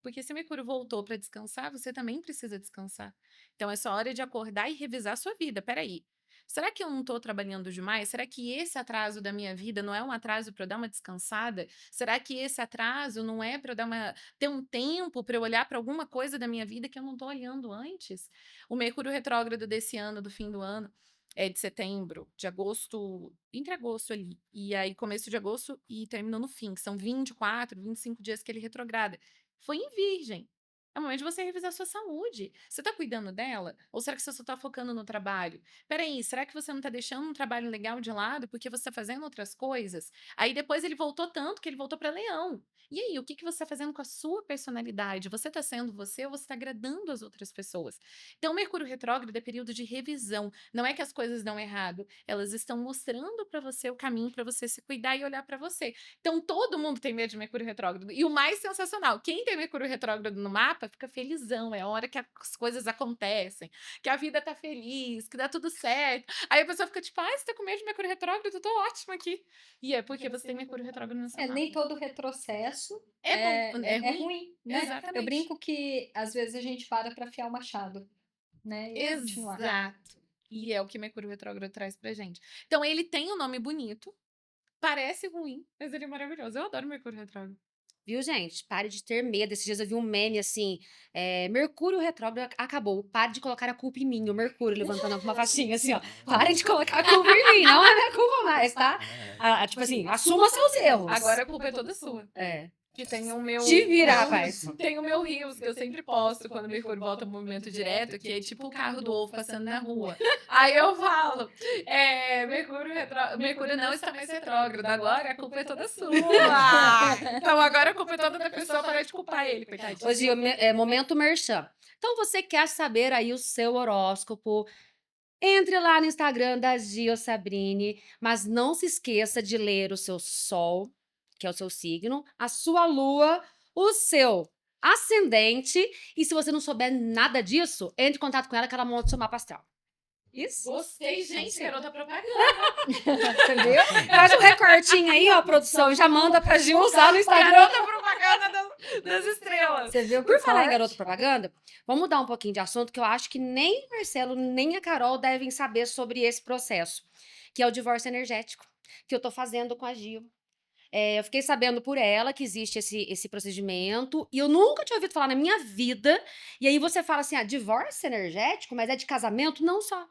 Porque se Mercúrio voltou para descansar, você também precisa descansar. Então é só hora de acordar e revisar a sua vida. Peraí. Será que eu não estou trabalhando demais? Será que esse atraso da minha vida não é um atraso para eu dar uma descansada? Será que esse atraso não é para eu ter um tempo para eu olhar para alguma coisa da minha vida que eu não estou olhando antes? O Mercúrio retrógrado desse ano, do fim do ano, é de setembro, de agosto, entre agosto ali, e aí começo de agosto e terminou no fim, que são 24, 25 dias que ele retrograda. Foi em Virgem. É o momento de você revisar a sua saúde. Você tá cuidando dela? Ou será que você só tá focando no trabalho? Peraí, será que você não tá deixando um trabalho legal de lado porque você tá fazendo outras coisas? Aí depois ele voltou tanto que ele voltou para Leão. E aí, o que que você tá fazendo com a sua personalidade? Você tá sendo você ou você tá agradando as outras pessoas? Então, Mercúrio retrógrado é período de revisão. Não é que as coisas dão errado, elas estão mostrando para você o caminho para você se cuidar e olhar para você. Então, todo mundo tem medo de Mercúrio retrógrado. E o mais sensacional, quem tem Mercúrio retrógrado no mapa fica felizão, é a hora que as coisas acontecem, que a vida tá feliz, que dá tudo certo. Aí a pessoa fica tipo, você tá com medo de Mercúrio retrógrado? Eu tô ótima aqui. E é porque você tem Mercúrio retrógrado no seu mapa. Nem todo retrocesso É bom, é ruim. ruim, né? Exatamente. Eu brinco que às vezes a gente para afiar o machado, né? E continuar. Exato. E é o que Mercúrio retrógrado traz pra gente. Então, ele tem um nome bonito, parece ruim, mas ele é maravilhoso. Eu adoro Mercúrio retrógrado. Viu, gente? Pare de ter medo. Esses dias eu vi um meme assim: Mercúrio retrógrado acabou. Pare de colocar a culpa em mim. O Mercúrio levantando uma faixinha assim, ó. Pare de colocar a culpa em mim. Não é minha culpa mais, tá? Tipo assim, assuma seus erros. Agora a culpa é toda sua. É. Que tem o meu. Te vira, rapaz. Tem o meu Rios, que eu sempre posto quando o Mercúrio volta ao movimento direto, que é tipo o carro do ovo passando na rua. Aí eu falo: Mercúrio não está mais retrógrado, agora a culpa é toda sua. Então agora a culpa é toda da pessoa, para de culpar ele, coitadinho. Hoje é momento merchan. Então, você quer saber aí o seu horóscopo? Entre lá no Instagram da Gio Sabrine, mas não se esqueça de ler o seu sol, que é o seu signo, a sua lua, o seu ascendente, e se você não souber nada disso, entre em contato com ela que ela monta o seu mapa astral. Isso. Gostei, gente, garota propaganda. Você viu? Faz um recortinho aí, ó, produção, e já manda pra Gil usar no Instagram. Garota propaganda das estrelas. Você viu? Por falar em forte? garoto propaganda, vamos mudar um pouquinho de assunto, que eu acho que nem o Marcelo, nem a Carol devem saber sobre esse processo, que é o divórcio energético, que eu tô fazendo com a Gil. Eu fiquei sabendo por ela que existe esse procedimento e eu nunca tinha ouvido falar na minha vida. E aí você fala assim: divórcio energético, mas é de casamento? Não só.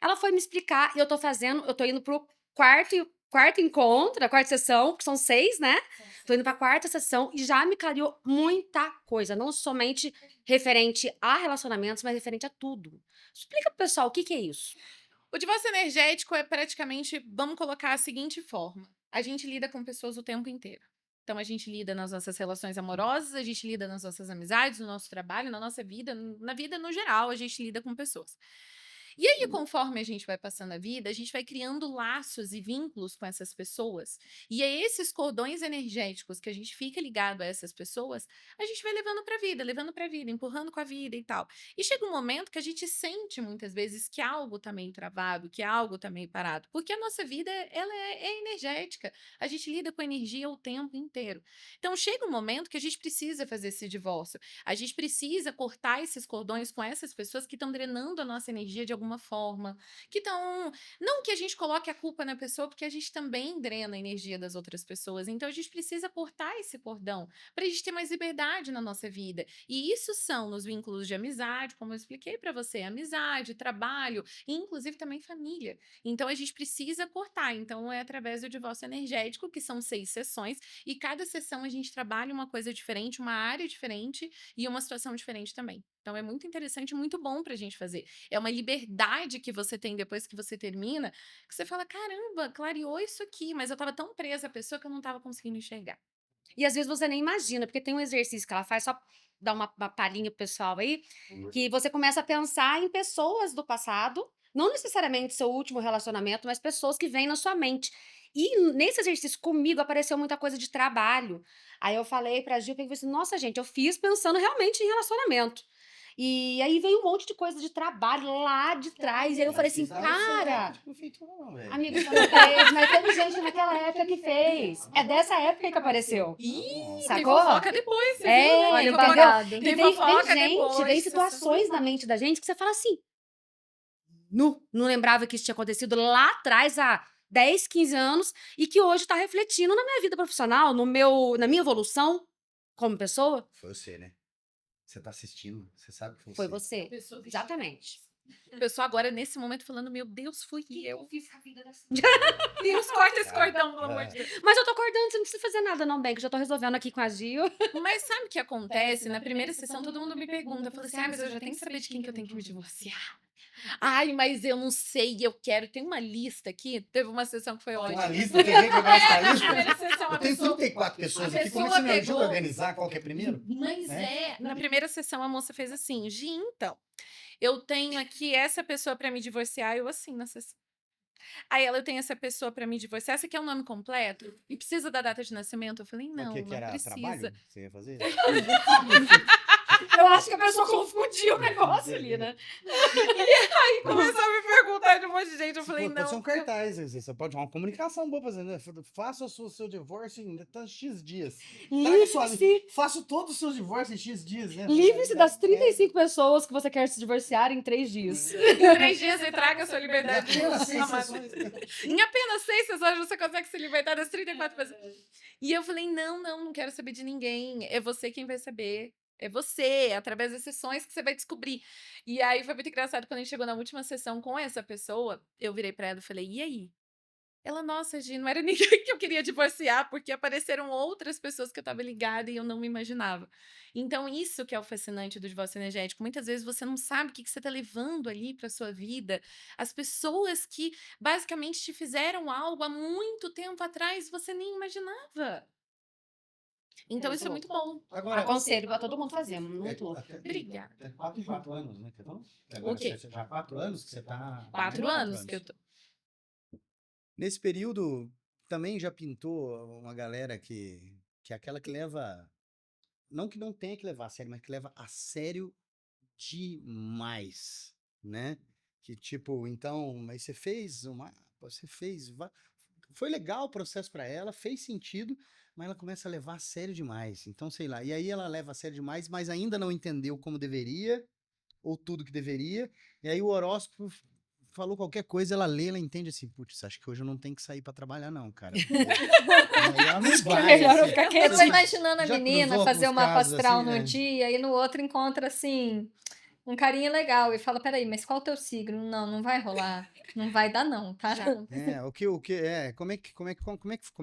Ela foi me explicar e eu tô indo pro quarto encontro, a quarta sessão, que são 6, né? Tô indo pra quarta sessão e já me clareou muita coisa, não somente referente a relacionamentos, mas referente a tudo. Explica pro pessoal o que que é isso. O divórcio energético é praticamente, vamos colocar a seguinte forma: a gente lida com pessoas o tempo inteiro. Então, a gente lida nas nossas relações amorosas, a gente lida nas nossas amizades, no nosso trabalho, na nossa vida, na vida no geral, a gente lida com pessoas. E aí, conforme a gente vai passando a vida, a gente vai criando laços e vínculos com essas pessoas. E é esses cordões energéticos que a gente fica ligado a essas pessoas, a gente vai levando pra vida, empurrando com a vida e tal. E chega um momento que a gente sente muitas vezes que algo tá meio travado, que algo tá meio parado, porque a nossa vida ela é energética. A gente lida com energia o tempo inteiro. Então chega um momento que a gente precisa fazer esse divórcio. A gente precisa cortar esses cordões com essas pessoas que estão drenando a nossa energia de alguma forma, que estão, não que a gente coloque a culpa na pessoa, porque a gente também drena a energia das outras pessoas. Então a gente precisa cortar esse cordão para a gente ter mais liberdade na nossa vida. E isso são nos vínculos de amizade, como eu expliquei para você, amizade, trabalho, e inclusive também família. Então a gente precisa cortar. Então é através do divórcio energético, que são 6 sessões, e cada sessão a gente trabalha uma coisa diferente, uma área diferente e uma situação diferente também. Então é muito interessante, muito bom pra gente fazer. É uma liberdade que você tem depois que você termina, que você fala: caramba, clareou isso aqui, mas eu estava tão presa à pessoa que eu não estava conseguindo enxergar. E às vezes você nem imagina, porque tem um exercício que ela faz, só dar uma palhinha pro pessoal aí, que você começa a pensar em pessoas do passado, não necessariamente seu último relacionamento, mas pessoas que vêm na sua mente. E nesse exercício comigo apareceu muita coisa de trabalho. Aí eu falei pra Gil, peguei e falei assim, nossa gente, eu fiz pensando realmente em relacionamento. E aí veio um monte de coisa de trabalho lá de trás, e aí eu falei assim, cara, amiga, você não fez, mas teve gente naquela época que fez. É dessa época que apareceu. Ih, tem Sacou? fofoca depois, você viu? É, Olha o entendeu? babado. E Tem vem fofoca gente, depois, vem você situações na mente da gente que você fala assim, não lembrava que isso tinha acontecido lá atrás, há 10, 15 anos, e que hoje tá refletindo na minha vida profissional, na minha evolução como pessoa. Foi você, né? Você tá assistindo, você sabe que foi Foi você. você. Pessoa que Exatamente. A pessoa agora, nesse momento, falando: meu Deus, fui eu. fiz com a vida dessa Deus, corta esse Cara, cordão, pelo amor de Deus. Mas eu tô acordando, você não precisa fazer nada não, bem, que eu já tô resolvendo aqui com a Gil. Mas sabe o que acontece? Na primeira sessão, todo mundo me pergunta, fala assim: mas eu já tenho que saber de quem que eu tenho que me divorciar. Ai, mas eu não sei, eu quero. Tem uma lista aqui. Teve uma sessão que foi Tem ótima. uma lista, tem gente que vai essa Na lista. primeira sessão, Eu a tenho pessoa. 34 pessoas a aqui, como é que pessoa você me ajuda pegou- a organizar qual que é primeiro? Mas Né? na primeira sessão, a moça fez assim: Gi, então, eu tenho aqui essa pessoa pra me divorciar, eu assim na sessão. Aí ela, eu tenho essa pessoa pra me divorciar, você quer o nome completo? E precisa da data de nascimento? Eu falei, Mas não, o que que não era precisa. trabalho que você ia fazer? Eu acho que a pessoa confundiu o negócio ali, né? Aí começou a me perguntar de um monte de gente, eu falei, Pô, pode ser não. um cartaz, você pode uma comunicação boa fazendo, né? Faça o seu divórcio em X dias. Traga sua lista. Livre-se, Faça todos os seus divórcios em X dias, né? livre-se das 35 pessoas que você quer se divorciar em 3 dias. Em 3 dias você traga a sua É liberdade. apenas 6 Amada. sessões. Em apenas 6 sessões você consegue se libertar das 34 pessoas. E eu falei, não quero saber de ninguém. É você quem vai saber. É você, através das sessões que você vai descobrir. E aí foi muito engraçado, quando a gente chegou na última sessão com essa pessoa, eu virei pra ela e falei, e aí? Ela, nossa, Gi, não era ninguém que eu queria divorciar, porque apareceram outras pessoas que eu estava ligada e eu não me imaginava. Então, isso que é o fascinante do divórcio energético. Muitas vezes você não sabe o que você está levando ali para sua vida. As pessoas que basicamente te fizeram algo há muito tempo atrás, você nem imaginava. Então, isso é muito bom. Agora, Aconselho pra todo mundo fazer, muito. Obrigada. É 4 em 4 anos, né? Que é bom? O quê? Já há 4 anos que você tá. 4 anos que eu tô. Nesse período, também já pintou uma galera que é aquela que leva. Não que não tenha que levar a sério, mas que leva a sério demais, né? Que tipo, então, mas você fez uma. Você fez. Foi legal o processo pra ela, fez sentido, mas ela começa a levar a sério demais. Então, sei lá. E aí ela leva a sério demais, mas ainda não entendeu como deveria, ou tudo que deveria. E aí o horóscopo falou qualquer coisa, ela lê, ela entende assim, putz, acho que hoje eu não tenho que sair pra trabalhar não, cara. Aí ela não É vai, melhor eu assim. ficar Você quieto. Eu tô já imaginando a menina cruzou fazer alguns o mapa casos astral assim, num né? dia e no outro encontra, assim, um carinha legal e fala: "Peraí, mas qual o teu signo?". "Não, não vai rolar. Não vai dar não, tá?". Já aconteceu. Como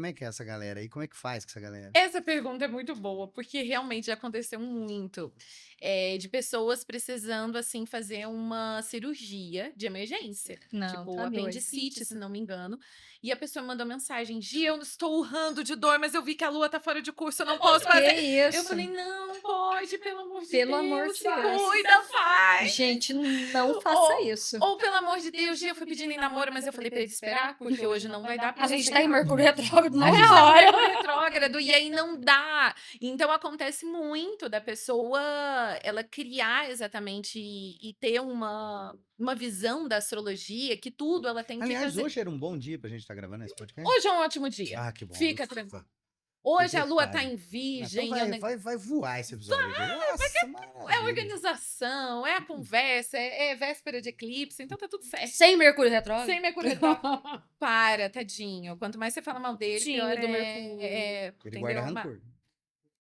é que é essa galera aí? Como é que faz com essa galera? Essa pergunta é muito boa, porque realmente já aconteceu muito, de pessoas precisando, assim, fazer uma cirurgia de emergência, Não, tipo tá doido. apendicite, se não me engano, e a pessoa mandou mensagem: "Gia, eu estou urrando de dor, mas eu vi que a lua tá fora de curso, eu não posso Que fazer". Eu isso? falei: "Não pode, pelo amor de Pelo amor Deus, de se Deus. cuida, faz". Gente, não faça isso. Ou pelo amor de Deus, Gia, eu fui pedindo em namoro, mas eu falei pra ele esperar, porque hoje não vai dar pra A gente você tá em Mercúrio retrógrado, não a é gente a tá com hora. Mercúrio retrógrado e aí não dá. Então acontece muito da pessoa ela criar exatamente e ter uma visão da astrologia que tudo ela tem que Aliás, fazer. hoje era um bom dia pra gente estar gravando esse podcast? Hoje é um ótimo dia. Ah, que bom. Fica Ufa. tranquilo. Hoje a Fiquei lua tá excitado. em Então virgem, vai voar esse episódio aqui. Nossa, é maravilha. organização, é a conversa, é véspera de eclipse, então tá tudo certo. Sem Mercúrio retrógrado? Sem Mercúrio retrógrado. Para, tadinho. Quanto mais você fala mal dele, pior Tadinho do é, Mercúrio. Ele entendeu? guarda rancor.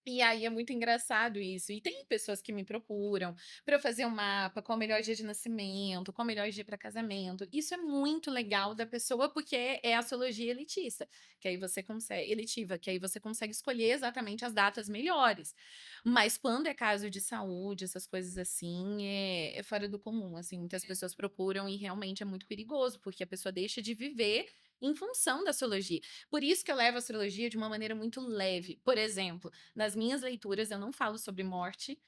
E aí é muito engraçado isso. E tem pessoas que me procuram para eu fazer um mapa, qual o melhor dia de nascimento, qual o melhor dia para casamento. Isso é muito legal da pessoa, porque é astrologia elitista, que aí você consegue, eletiva, que aí você consegue escolher exatamente as datas melhores. Mas quando é caso de saúde, essas coisas assim, é fora do comum. Assim, muitas pessoas procuram e realmente é muito perigoso, porque a pessoa deixa de viver em função da astrologia. Por isso que eu levo a astrologia de uma maneira muito leve. Por exemplo, nas minhas leituras, eu não falo sobre morte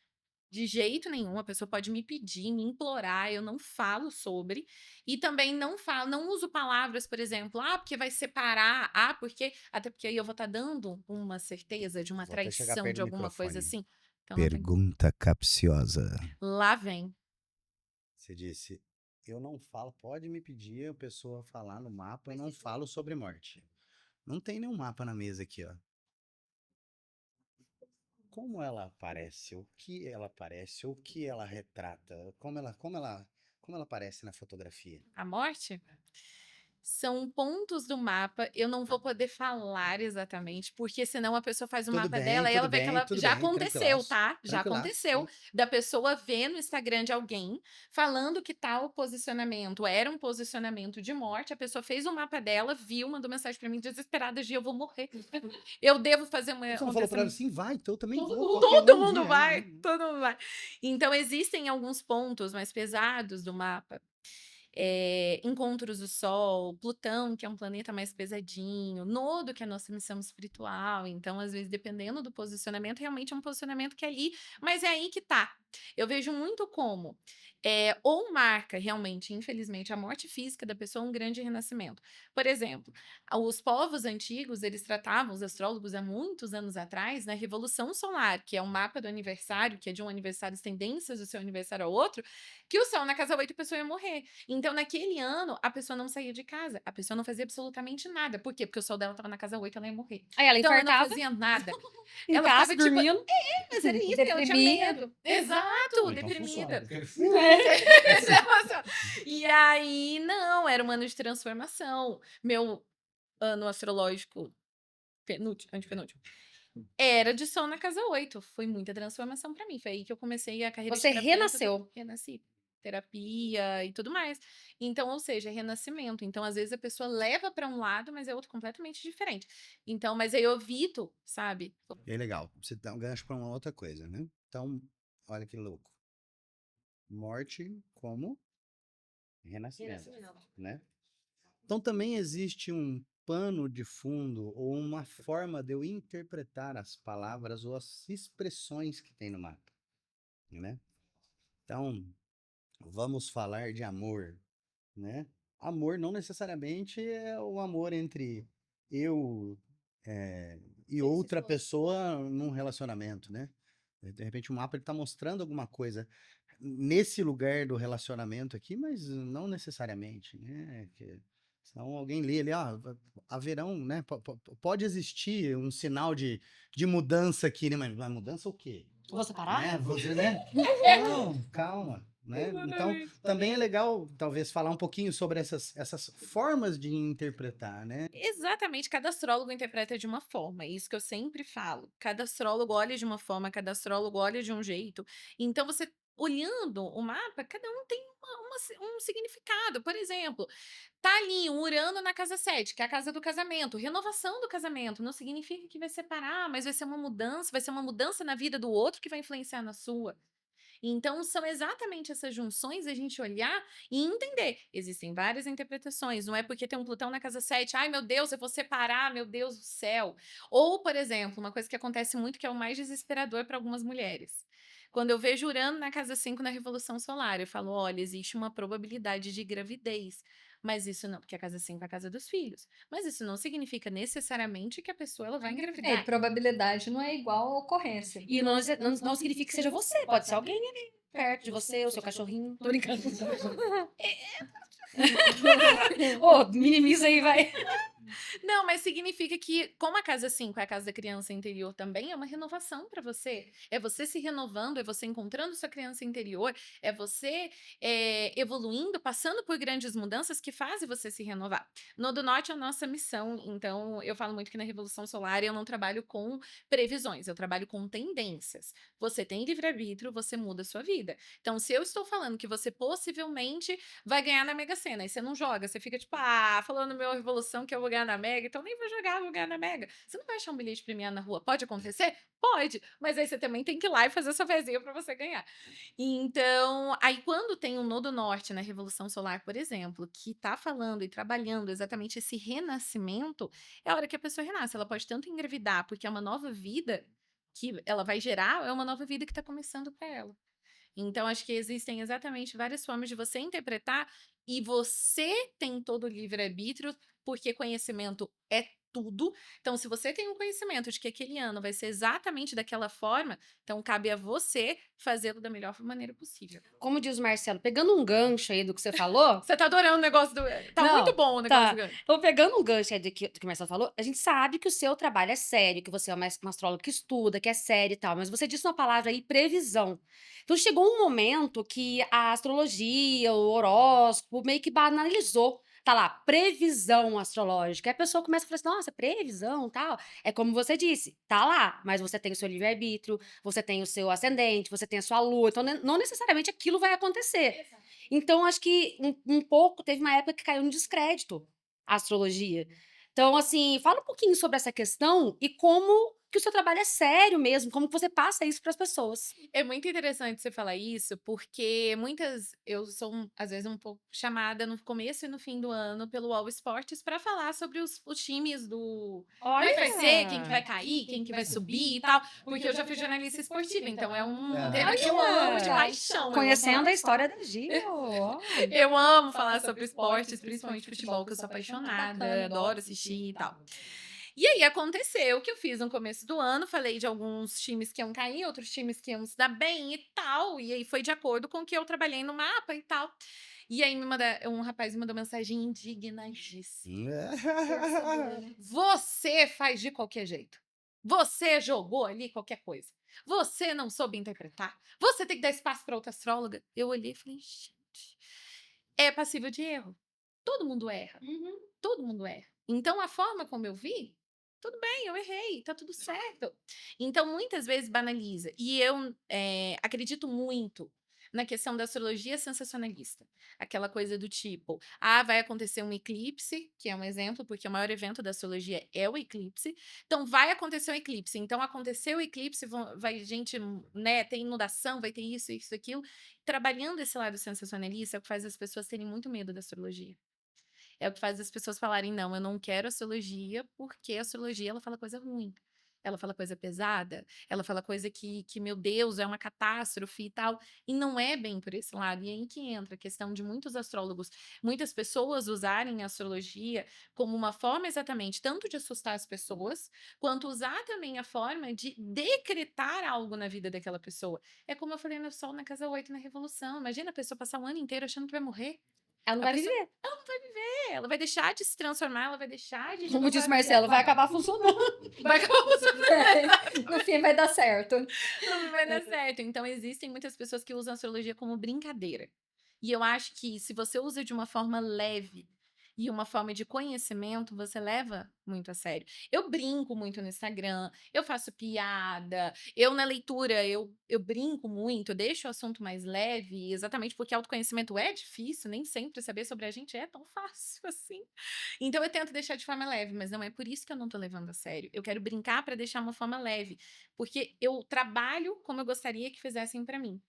de jeito nenhum. A pessoa pode me pedir, me implorar, eu não falo sobre. E também não falo, não uso palavras, por exemplo, porque vai separar, porque. Até porque aí eu vou estar dando uma certeza de uma Vou até chegar traição, perto de do alguma coisa microfone. assim. Então não tem. Pergunta capciosa. Lá vem. Você disse, eu não falo, pode me pedir a pessoa falar no mapa, eu não falo sobre morte. Não tem nenhum mapa na mesa aqui, ó. Como ela aparece? O que ela aparece? O que ela retrata? Como ela aparece na fotografia? A morte? São pontos do mapa, eu não vou poder falar exatamente, porque senão a pessoa faz o Tudo mapa bem, dela e ela tudo vê que bem, ela tudo já bem, aconteceu, tranquilaço, tá? Já tranquilaço. aconteceu da pessoa ver no Instagram de alguém falando que tal posicionamento era um posicionamento de morte, a pessoa fez o mapa dela, viu, mandou mensagem pra mim desesperada, Gia, eu vou morrer. Eu devo fazer uma Você não falou pra ela testamento. assim, vai, então eu também vou, qualquer Todo um mundo dia. vai, todo mundo vai. Então existem alguns pontos mais pesados do mapa. Encontros do Sol, Plutão, que é um planeta mais pesadinho, Nodo, que é a nossa missão espiritual. Então, às vezes, dependendo do posicionamento, realmente é um posicionamento que é ali, mas é aí que tá. Eu vejo muito como ou marca realmente, infelizmente, a morte física da pessoa um grande renascimento. Por exemplo, os povos antigos, eles tratavam, os astrólogos, há muitos anos atrás, na Revolução Solar, que é um mapa do aniversário, que é de um aniversário, as tendências do seu aniversário ao outro, que o Sol na casa 8 a pessoa ia morrer. Então, naquele ano, a pessoa não saía de casa. A pessoa não fazia absolutamente nada. Por quê? Porque o sol dela estava na casa 8, ela ia morrer. Aí ela Então, ela não infartava fazia nada. em Ela casa, ficava, tipo, dormindo. mas era isso, ela tinha Deprimida. medo. Exato, Ou então deprimida. funciona. E aí, não, era um ano de transformação. Meu ano astrológico, antepenúltimo, era de sol na casa 8. Foi muita transformação pra mim. Foi aí que eu comecei a carreira Você de terapeuta. renasceu. Renasci. Terapia e tudo mais. Então, ou seja, renascimento. Então, às vezes, a pessoa leva pra um lado, mas é outro completamente diferente. Então, mas aí eu evito, sabe? E aí, legal, você dá um gancho pra uma outra coisa, né? Então, olha que louco. Morte como renascimento, né? Então também existe um pano de fundo ou uma forma de eu interpretar as palavras ou as expressões que tem no mapa, né? Então, vamos falar de amor, né? Amor não necessariamente é o amor entre eu e outra pessoa num relacionamento, né? De repente o mapa ele tá mostrando alguma coisa nesse lugar do relacionamento aqui, mas não necessariamente, né? Então alguém lê ali, haverão, né? Pode existir um sinal de mudança aqui, né? Mas mudança o quê? Vou separar? Né? Você, né? Não, calma. né? Então, Exatamente. também é legal, talvez, falar um pouquinho sobre essas formas de interpretar, né? Exatamente, cada astrólogo interpreta de uma forma, é isso que eu sempre falo. Cada astrólogo olha de uma forma, cada astrólogo olha de um jeito. Então, você olhando o mapa, cada um tem um significado. Por exemplo, tá ali um Urano na casa 7, que é a casa do casamento, renovação do casamento. Não significa que vai separar, mas vai ser uma mudança na vida do outro que vai influenciar na sua. Então, são exatamente essas junções, a gente olhar e entender. Existem várias interpretações, não é porque tem um Plutão na casa 7, ai meu Deus, eu vou separar, meu Deus do céu. Ou, por exemplo, uma coisa que acontece muito, que é o mais desesperador para algumas mulheres. Quando eu vejo Urano na casa 5 na Revolução Solar, eu falo: olha, existe uma probabilidade de gravidez. Mas isso não, porque a casa 5 é a casa dos filhos. Mas isso não significa necessariamente que a pessoa ela vai É, engravidar. probabilidade não é igual a ocorrência. E não significa que seja você, pode ser alguém ali perto de você, o seu cachorrinho. Tô brincando. Ô, minimiza aí, vai. Não, mas significa que, como a casa 5 é a casa da criança interior também, é uma renovação para você. É você se renovando, é você encontrando sua criança interior, é você evoluindo, passando por grandes mudanças que fazem você se renovar. No do Norte é a nossa missão, então eu falo muito que na Revolução Solar eu não trabalho com previsões, eu trabalho com tendências. Você tem livre-arbítrio, você muda a sua vida. Então, se eu estou falando que você possivelmente vai ganhar na Mega Sena, e você não joga, você fica tipo, falando meu Revolução que eu vou ganhar na Mega, então nem vou jogar, vou ganhar na Mega. Você não vai achar um bilhete premiado na rua. Pode acontecer? Pode, mas aí você também tem que ir lá e fazer sua fezinha para você ganhar. Então, aí quando tem um nodo norte na Revolução Solar, por exemplo, que tá falando e trabalhando exatamente esse renascimento, é a hora que a pessoa renasce. Ela pode tanto engravidar, porque é uma nova vida que ela vai gerar, é uma nova vida que está começando para ela. Então, acho que existem exatamente várias formas de você interpretar e você tem todo o livre-arbítrio, porque conhecimento é tudo. Então, se você tem um conhecimento de que aquele ano vai ser exatamente daquela forma, então cabe a você fazê-lo da melhor maneira possível. Como diz o Marcelo, pegando um gancho aí do que você falou. Você tá adorando o negócio do. Tá Não, muito bom o negócio tá. do gancho. Então, pegando um gancho aí do que o Marcelo falou, a gente sabe que o seu trabalho é sério, que você é uma astróloga que estuda, que é séria e tal, mas você disse uma palavra aí, previsão. Então, chegou um momento que a astrologia, o horóscopo, meio que banalizou. Tá lá, previsão astrológica. Aí a pessoa começa a falar assim, nossa, previsão, tal. É como você disse, tá lá, mas você tem o seu livre-arbítrio, você tem o seu ascendente, você tem a sua lua, então não necessariamente aquilo vai acontecer. Então, acho que um pouco, teve uma época que caiu no descrédito a astrologia. Então, assim, fala um pouquinho sobre essa questão e como que o seu trabalho é sério mesmo, como que você passa isso para as pessoas. É muito interessante você falar isso, porque eu sou, às vezes, um pouco chamada no começo e no fim do ano pelo All Esportes para falar sobre os times do como é que vai ser, quem que vai cair, quem que vai subir e tal, porque eu já fui jornalista esportiva, então é um tema que eu amo de paixão. eu amo Conhecendo falar a história da Gil. Eu amo falar sobre esportes, principalmente futebol, que eu sou apaixonada, adoro assistir e tal. E aí aconteceu que eu fiz no começo do ano, falei de alguns times que iam cair, outros times que iam se dar bem e tal. E aí foi de acordo com o que eu trabalhei no mapa e tal. E aí um rapaz me mandou mensagem indignadíssima. Você faz de qualquer jeito. Você jogou ali qualquer coisa. Você não soube interpretar. Você tem que dar espaço para outra astróloga. Eu olhei e falei, gente, é passível de erro. Todo mundo erra. Todo mundo erra. Então, a forma como eu vi, tudo bem, eu errei, tá tudo certo. Então, muitas vezes banaliza. E eu acredito muito na questão da astrologia sensacionalista. Aquela coisa do tipo, vai acontecer um eclipse, que é um exemplo, porque o maior evento da astrologia é o eclipse. Então, vai acontecer um eclipse. Então, aconteceu o eclipse, vai gente, né, tem inundação, vai ter isso, isso, aquilo. Trabalhando esse lado sensacionalista é o que faz as pessoas terem muito medo da astrologia. É o que faz as pessoas falarem: "Não, eu não quero astrologia", porque a astrologia ela fala coisa ruim. Ela fala coisa pesada, ela fala coisa que, meu Deus, é uma catástrofe e tal. E não é bem por esse lado. E é aí que entra a questão de muitos astrólogos, muitas pessoas usarem a astrologia como uma forma exatamente tanto de assustar as pessoas, quanto usar também a forma de decretar algo na vida daquela pessoa. É como eu falei no Sol na casa 8 na Revolução. Imagina a pessoa passar o ano inteiro achando que vai morrer. Ela não A vai pessoa- viver. Ela vai deixar de se transformar, ela vai deixar de... Como disse Marcelo, vai acabar funcionando. Vai acabar funcionando. No fim vai dar certo. Não vai dar certo. Então, existem muitas pessoas que usam a astrologia como brincadeira. E eu acho que se você usa de uma forma leve e uma forma de conhecimento, você leva muito a sério. Eu brinco muito no Instagram, eu faço piada, eu na leitura, eu brinco muito, eu deixo o assunto mais leve, exatamente porque autoconhecimento é difícil, nem sempre saber sobre a gente é tão fácil assim. Então eu tento deixar de forma leve, mas não é por isso que eu não tô levando a sério. Eu quero brincar para deixar uma forma leve, porque eu trabalho como eu gostaria que fizessem para mim.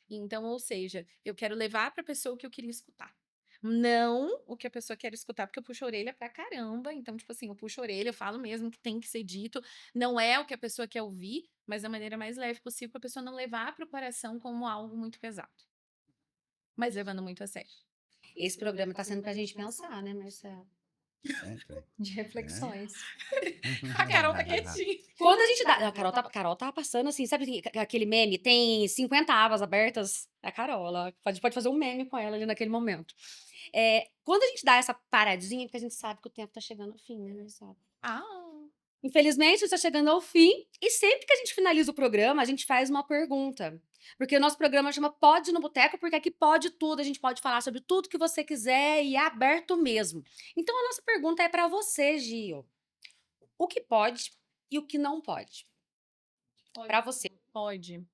Então, ou seja, eu quero levar para a pessoa o que eu queria escutar. Não o que a pessoa quer escutar, porque eu puxo a orelha pra caramba. Então, tipo assim, eu puxo a orelha, eu falo mesmo que tem que ser dito. Não é o que a pessoa quer ouvir, mas da maneira mais leve possível, pra pessoa não levar pro coração como algo muito pesado. Mas levando muito a sério. Esse programa tá sendo pra gente pensar, né, Marcelo? De reflexões. A Carol tá quietinha. Quando a gente dá. A Carol tava passando assim, sabe aquele meme? Tem 50 abas abertas. É a Carol, ela pode fazer um meme com ela ali naquele momento. Quando a gente dá essa paradinha, porque a gente sabe que o tempo tá chegando ao fim, né, Marcelo? Infelizmente, está chegando ao fim. E sempre que a gente finaliza o programa, a gente faz uma pergunta. Porque o nosso programa chama Pode no Boteco, porque aqui pode tudo. A gente pode falar sobre tudo que você quiser e é aberto mesmo. Então, a nossa pergunta é para você, Gio. O que pode e o que não pode? Para você. Pode.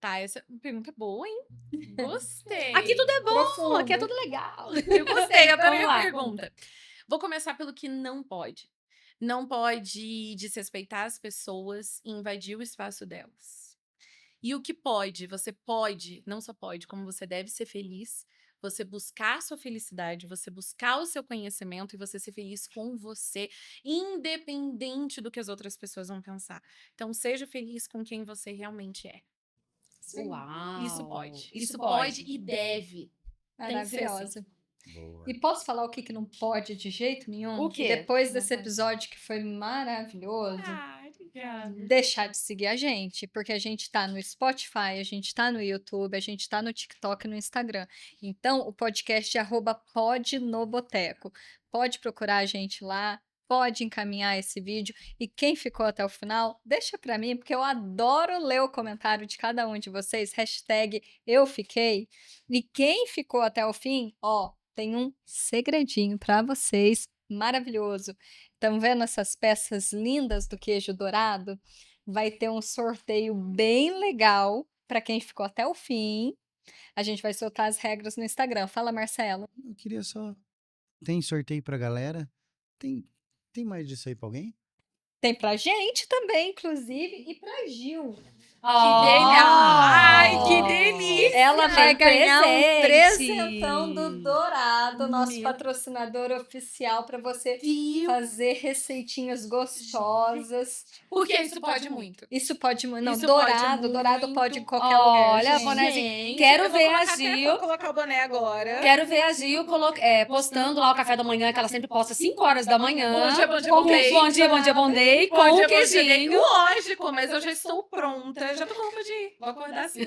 Tá, essa pergunta é boa, hein? Gostei. Aqui tudo é bom, Profundo. aqui é tudo legal. Eu gostei, adorei Vamos a lá. pergunta. Vou começar pelo que não pode. Não pode desrespeitar as pessoas e invadir o espaço delas. E o que pode? Você pode, não só pode, como você deve ser feliz, você buscar a sua felicidade, você buscar o seu conhecimento e você ser feliz com você, independente do que as outras pessoas vão pensar. Então, seja feliz com quem você realmente é. Uau. Isso pode. Isso Isso pode e deve. Tem que ser assim. Maravilhosa. Boa. E posso falar o que não pode de jeito nenhum? O quê? Depois Não desse pode. episódio que foi maravilhoso, Obrigada. deixar de seguir a gente, porque a gente tá no Spotify, a gente tá no YouTube, a gente tá no TikTok e no Instagram. Então, o podcast é @podnoboteco. Pode procurar a gente lá, pode encaminhar esse vídeo. E quem ficou até o final, deixa pra mim, porque eu adoro ler o comentário de cada um de vocês, #eufiquei. E quem ficou até o fim, ó, tem um segredinho pra vocês, maravilhoso. Estão vendo essas peças lindas do queijo dourado? Vai ter um sorteio bem legal para quem ficou até o fim. A gente vai soltar as regras no Instagram. Fala, Marcelo. Eu queria só. Tem sorteio pra galera? Tem mais disso aí pra alguém? Tem pra gente também, inclusive, e pra Gil. Ai, que delícia! Ela vai Tem ganhar um presente. presentão do Dourado, nosso Meu. patrocinador oficial, para você Viu? fazer receitinhas gostosas. Porque isso pode muito. Isso pode. Não, Isso Dourado, pode Dourado muito. pode em qualquer lugar. Olha, gente. bonézinho. Quero eu vou ver a colocar até- Gil. Vou colocar o boné agora. Quero ver a Gil postando lá o café da manhã, que ela sempre posta 5 horas da manhã. Bom dia, bom dia, com bom day. Bom dia, bom dia, bom day. Com o queijinho. Lógico, mas eu já estou pronta. Já tô com roupa de ir. Vou acordar assim.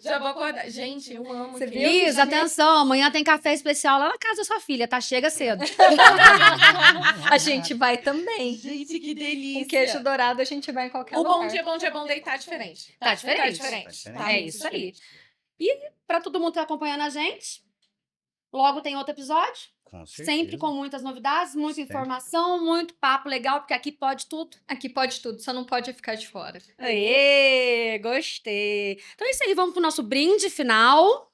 Já vou acordar. Gente, eu amo Você queijo. viu? Isso, atenção, amanhã tem café especial lá na casa da sua filha, tá? Chega cedo. A gente vai também. Gente, que delícia. Com queijo dourado a gente vai em qualquer O lugar. bom dia, bom day tá diferente. Tá diferente. Tá diferente. Tá Tá É muito isso aí. diferente. E pra todo mundo que tá acompanhando a gente, logo tem outro episódio. Com certeza. Sempre com muitas novidades, muita Sempre. informação, muito papo legal, porque aqui pode tudo. Aqui pode tudo, só não pode ficar de fora. Aê, gostei. Então é isso aí, vamos pro nosso brinde final.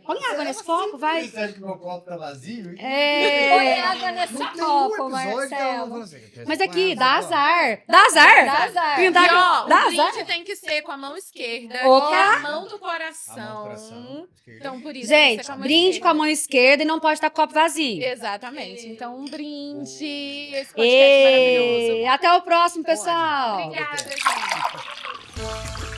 Põe água nesse copo, vai. Você acha que meu copo tá vazio? Põe É... água nesse Não tem copo, um episódio que ela não Marcelo. falou assim, Mas aqui, põe dá água, azar. Dá azar? Dá azar. Pintar- E ó, Dá o brinde azar? tem que ser com a mão esquerda Opa! e a mão do A mão do coração. coração. Então, por isso, tem que Gente, ser com brinde esquerda. com a mão esquerda e não pode estar com o copo vazio. Exatamente. Então, um brinde. Esse podcast maravilhoso. Até o próximo, pessoal. Obrigada, gente.